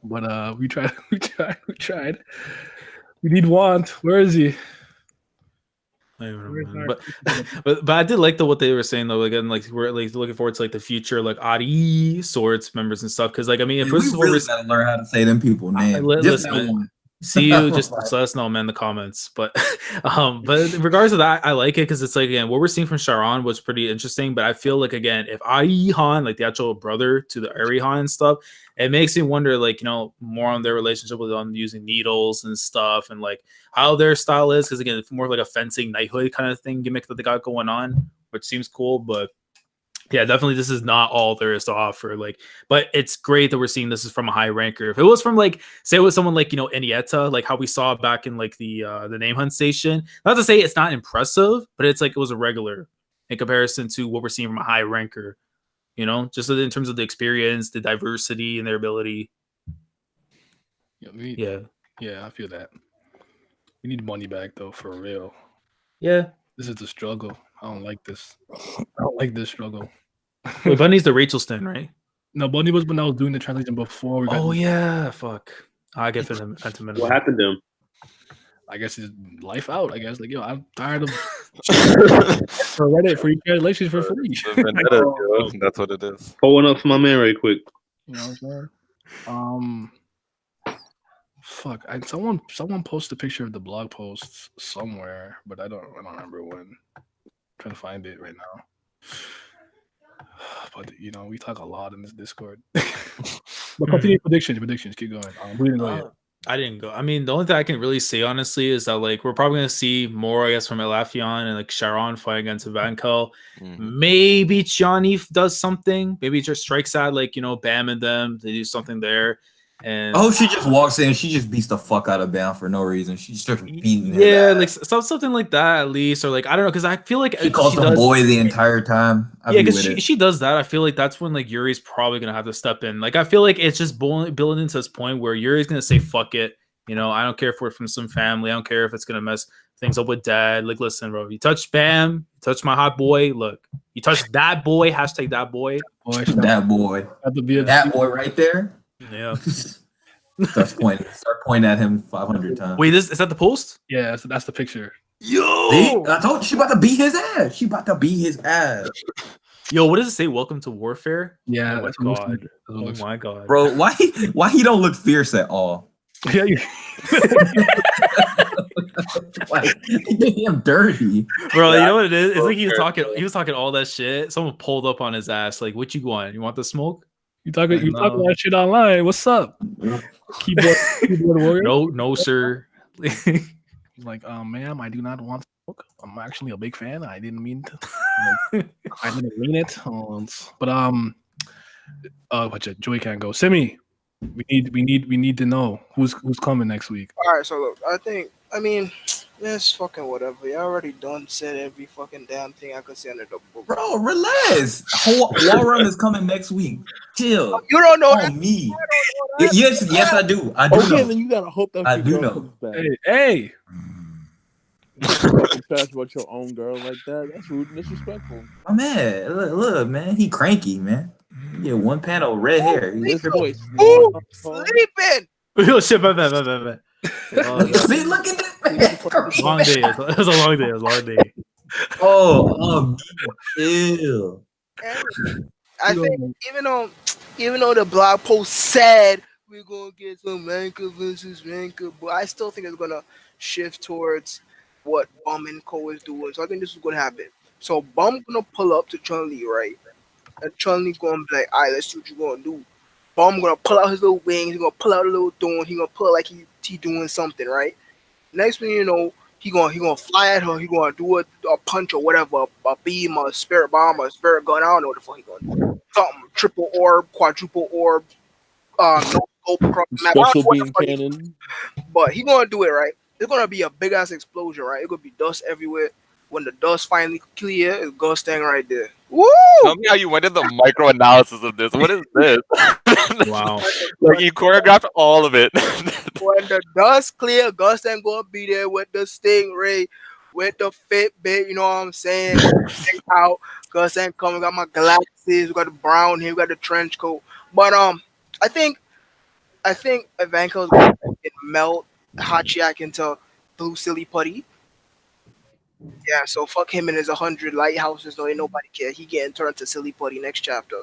But we tried. We need Want. Where is he? But I did like what they were saying though. Again, like we're like looking forward to like the future like Ari swords members and stuff. Because like I mean, if this is what really gotta learn how to say them people names. Listen, man. See you. Just let us know, man, in the comments. But in regards to that, I like it because it's like again what we're seeing from Sharon was pretty interesting. But I feel like again, if Ari Han, like the actual brother to the Ari Han and stuff, it makes me wonder, like more on their relationship with them using needles and stuff, and like how their style is. Because again, it's more like a fencing knighthood kind of thing gimmick that they got going on, which seems cool, but. Yeah, definitely. This is not all there is to offer. Like, but it's great that we're seeing this is from a high ranker. If it was from like, say, it was someone like Enietta, like how we saw back in like the name hunt station. Not to say it's not impressive, but it's like it was a regular in comparison to what we're seeing from a high ranker. Just in terms of the experience, the diversity, and their ability. Yeah, I feel that. We need money back though, for real. Yeah, this is the struggle. I don't like this. I don't like this struggle. Wait, Bunny's the Rachel Stin, right? No, Bunny was when I was doing the translation before. We got yeah, fuck. I get Phantom. What happened to him? I guess his life out. I guess I'm tired of for Reddit for translations for free. That's what it is. Pull one up for my man, right quick. You know what I'm saying? Fuck. Someone posted a picture of the blog posts somewhere, but I don't remember when. couldn't find it right now. But we talk a lot in this Discord. But continue predictions. Keep going. We didn't go yet. I didn't go. I mean, the only thing I can really say honestly is that like we're probably gonna see more, I guess, from Elafion and like Sharon fighting against Evankhell. Maybe Johnny does something. Maybe he just strikes out like Bam and them. They do something there. And she just walks in. She just beats the fuck out of Bam for no reason. She starts beating his like ass. something like that at least, or like I don't know, because I feel like She calls him boy the entire time. Because she does that. I feel like that's when like Yuri's probably gonna have to step in. Like I feel like it's just building into this point where Yuri's gonna say fuck it. I don't care if we're from some family. I don't care if it's gonna mess things up with dad. Like listen, bro, you touch Bam, you touch my hot boy. Look, you touch that boy. Hashtag that boy. That boy. That boy right there. Yeah. Start pointing at him 500 times. Wait, is that the post? Yeah, that's the picture. Yo, see? I told you she about to beat his ass. Yo, what does it say? Welcome to warfare. Yeah, oh my god. Oh my god, bro. Why he don't look fierce at all? Yeah, like he did him dirty, bro. You know what it is? It's like he was talking all that shit. Someone pulled up on his ass. Like, what you want? You want the smoke? You talking that shit online? What's up? Keyboard warrior? No, sir. He's like, ma'am, I do not want to smoke. I'm actually a big fan. I didn't mean to. I didn't mean it. But Joey can't go. Simi, we need to know who's coming next week. All right, so look, I mean, it's fucking whatever. You already done said every fucking damn thing I could say under the book. Bro, relax. Wall Run is coming next week. Chill. You don't know that. Me. Yes, I do. I do know. Then you gotta hope that I do know. Hey. Trash about your own girl like that. That's rude and disrespectful. My man, look, man, he cranky, man. He get one panel red hair. Sleeping. Oh shit, bad. See, look at this man. Long day. It was a long day. Oh, ew. I think even though the blog post said we're gonna get some Ranker versus Ranker, but I still think it's gonna shift towards what Bum and Co is doing. So I think this is gonna happen. So Bum gonna pull up to Chun-Li, right? And Chun-Li gonna be like, alright, let's see what you gonna do. Bum gonna pull out his little wings, he gonna pull out a little thorn, he gonna pull like he doing something, right? Next thing you know, he gonna fly at her, he gonna do a punch or whatever, a beam, a spirit bomb, a spirit gun, I don't know what the fuck he gonna do. Something, triple orb, quadruple orb, no scope across the map. Special beam cannon. But he gonna do it, right? It's gonna be a big ass explosion, right? It's gonna be dust everywhere. When the dust finally clear, it's Gus staying right there. Woo! Tell me how you went into the micro analysis of this. What is this? Wow. Like you choreographed all of it. When the dust clear, Gus ain't gonna be there with the Stingray, with the Fitbit, you know what I'm saying? Out. Gus ain't coming, got my glasses, we got the brown hair, we got the trench coat. But I think Evankhell's gonna melt Hachiak into blue silly putty. Yeah, so fuck him and his 100 lighthouses. No, ain't nobody care. He getting turned to silly putty next chapter.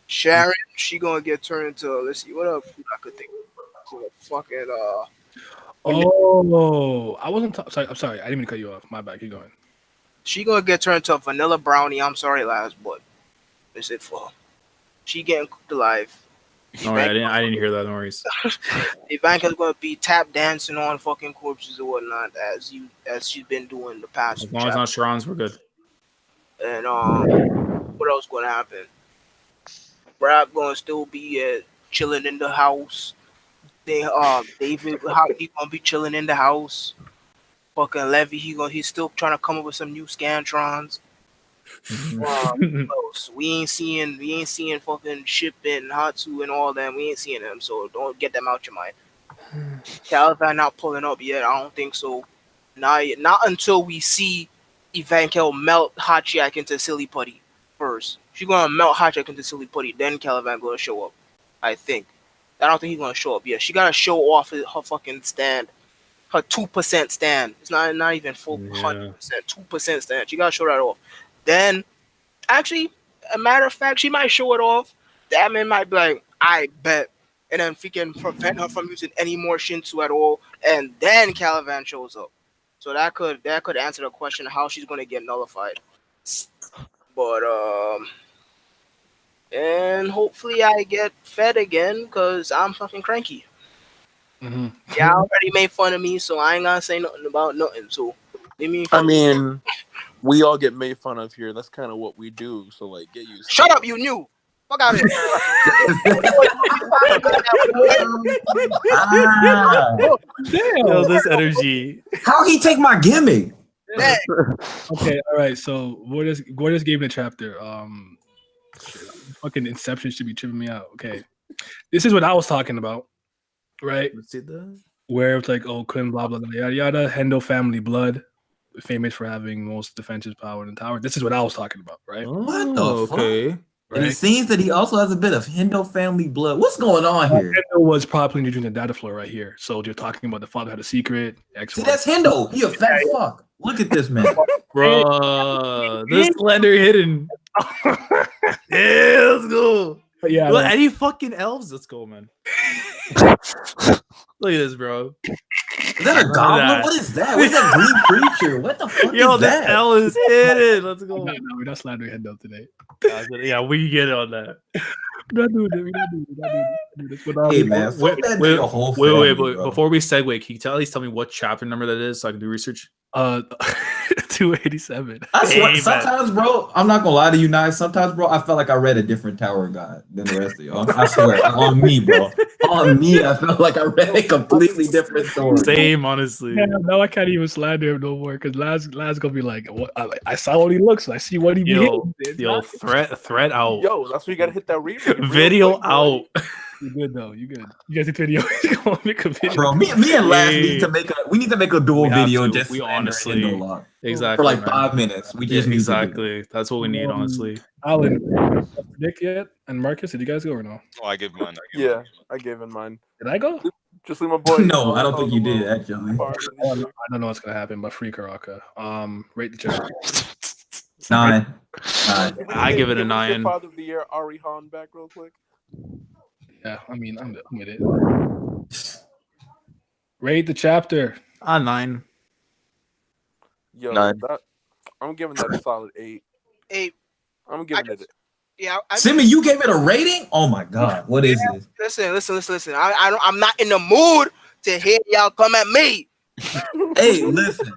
Sharon, she gonna get turned into, let's see, what else I could think of. Fucking I wasn't sorry. I'm sorry. I didn't mean to cut you off. My bad. Keep going. She gonna get turned to a vanilla brownie. I'm sorry, last, but that's it for her. She getting cooked alive. All right, I didn't hear that. No worries. Evankhell's gonna be tap dancing on fucking corpses or whatnot as she's been doing the past. As long as it's not Sharon's, we're good. And what else gonna happen? Brad gonna still be chilling in the house. David, how he gonna be chilling in the house? Fucking Levy, he's still trying to come up with some new Scantrons. We ain't seeing fucking Ship and Hatsu and all them. We ain't seeing them, so don't get them out your mind. Caliban not pulling up yet. I don't think so. Not until we see Evankhell melt Hachiak into silly putty first. She's gonna melt Hachiak into silly putty, then Caliban gonna show up. I think. I don't think he's gonna show up yet. She gotta show off her fucking stand. Her 2% stand. It's not even full 100%. 2% stand. She gotta show that off. Then, actually, a matter of fact, she might show it off. That man might be like, I bet. And then if he can prevent her from using any more Shinsu at all, and then Caliban shows up. So that could answer the question of how she's gonna get nullified. But and hopefully I get fed again because I'm fucking cranky. Mm-hmm. Yeah, I already made fun of me, so I ain't gonna say nothing about nothing. So leave me. I mean, we all get made fun of here. That's kind of what we do. So like, get used. Shut up, you knew. Fuck out of here. Damn. Yo, this energy. How he take my gimmick? Okay, all right. So Gordas gave the chapter. Fucking Inception should be tripping me out. Okay, this is what I was talking about, right? Let's see that. Where it's like, oh, Quinn, blah blah blah, yada yada. Hendo family blood, famous for having most defensive power in the tower. This is what I was talking about, right? What the fuck? Okay. And it seems that he also has a bit of Hendo family blood. What's going on here? Hendo was probably introducing the data floor right here. So you're talking about the father had a secret. See, that's Hendo. He a fat fuck. Look at this man. Bro, this slender hidden. Yeah, let's go. Yeah, Well, any fucking elves? Let's go, man. Look at this, bro. Is that a goblin? What is that? What's that green creature? What the fuck Yo, is this that? L is hidden. Let's go. No, we're not slandering Hendo today. Yeah, we get it on that. We're not doing it. Hey man, fuck that Wait, nigga whole wait, family, but bro. before we segue, can you at least tell me what chapter number that is so I can do research? 287. I swear, Amen. sometimes, bro, I'm not gonna lie to you, Nice. Sometimes, bro, I felt like I read a different Tower of God than the rest of y'all. I swear, on me, bro. On me, I felt like I read a completely different story. Same, honestly. Yeah, no, I can't even slander him no more because Laz gonna be like, what, I saw what he looks. I see what he Yo, did. yo, threat out. Yo, that's where you gotta hit that replay. Video out. You good though? You good? You guys, the video. You gonna make a video, Bro, me and Laz need to make a dual We have video to. just We slandering honestly- Hendo Lock. Exactly. For like man. 5 minutes. We just need to do that. exactly. That's what we need, honestly. Alan, Nick yet? And Marcus, did you guys go or no? Oh, I give mine. Yeah, I gave in mine. Did I go? Just leave my boy. No, I don't think you did, actually. I don't know what's gonna happen, but free Karaka. Rate the chapter. 9. I give it a Can we get 9. Father of the Year Ari Han back real quick. Yeah, I mean, I'm with it. Rate the chapter. 9. Yo, 9. I'm giving that a solid 8. 8. I'm giving it. Yeah, Simi, you gave it a rating? Oh my god, what is this? Listen. I'm not in the mood to hear y'all come at me. Hey, listen,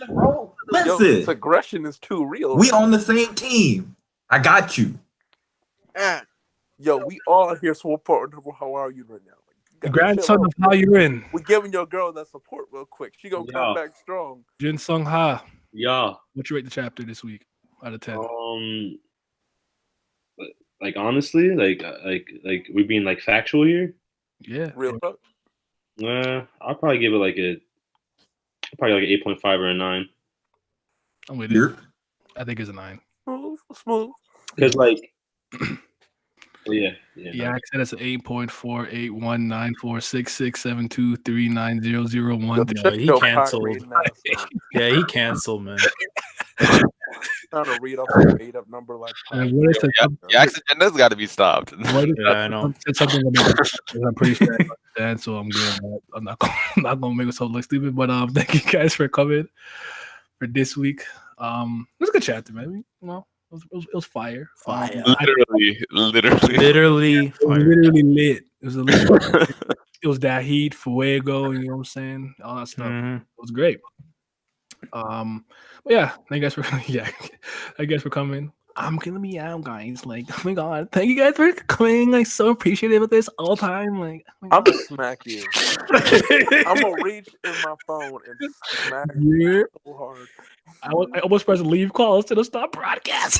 bro. Yo, Listen. this aggression is too real. We on the same team. I got you. Yo, we all here support. How are you right now? The grandson of how you in. We're giving your girl that support real quick. She gonna come back strong. Jin Sung Ha. Yeah. What you rate the chapter this week out of 10? Like honestly, like we're being like factual here. Yeah. Real talk. I'll probably give it like an 8.5 or a 9. I'm with it. I think it's a 9. Smooth. Because like, yeah. I said it's an 8.481946672390001. No, he canceled. Yeah, he canceled, man. Trying to read off a made up number like. Your agenda's got to be stopped. Yeah, I know. It's something I'm pretty sure I understand, so I'm good. I'm not gonna make myself look stupid. But thank you guys for coming for this week. It was a good chapter, man. You know, it was fire. Literally lit. It was it was that heat, fuego. You know what I'm saying? All that stuff. Mm-hmm. It was great. But yeah, thank you guys for thank you guys for coming. I'm gonna be out, guys. Like, oh my god, thank you guys for coming. Like, so appreciative of this all time. Like, I'm gonna smack you. I'm gonna reach in my phone and smack you so hard. I almost pressed leave calls to the stop broadcast.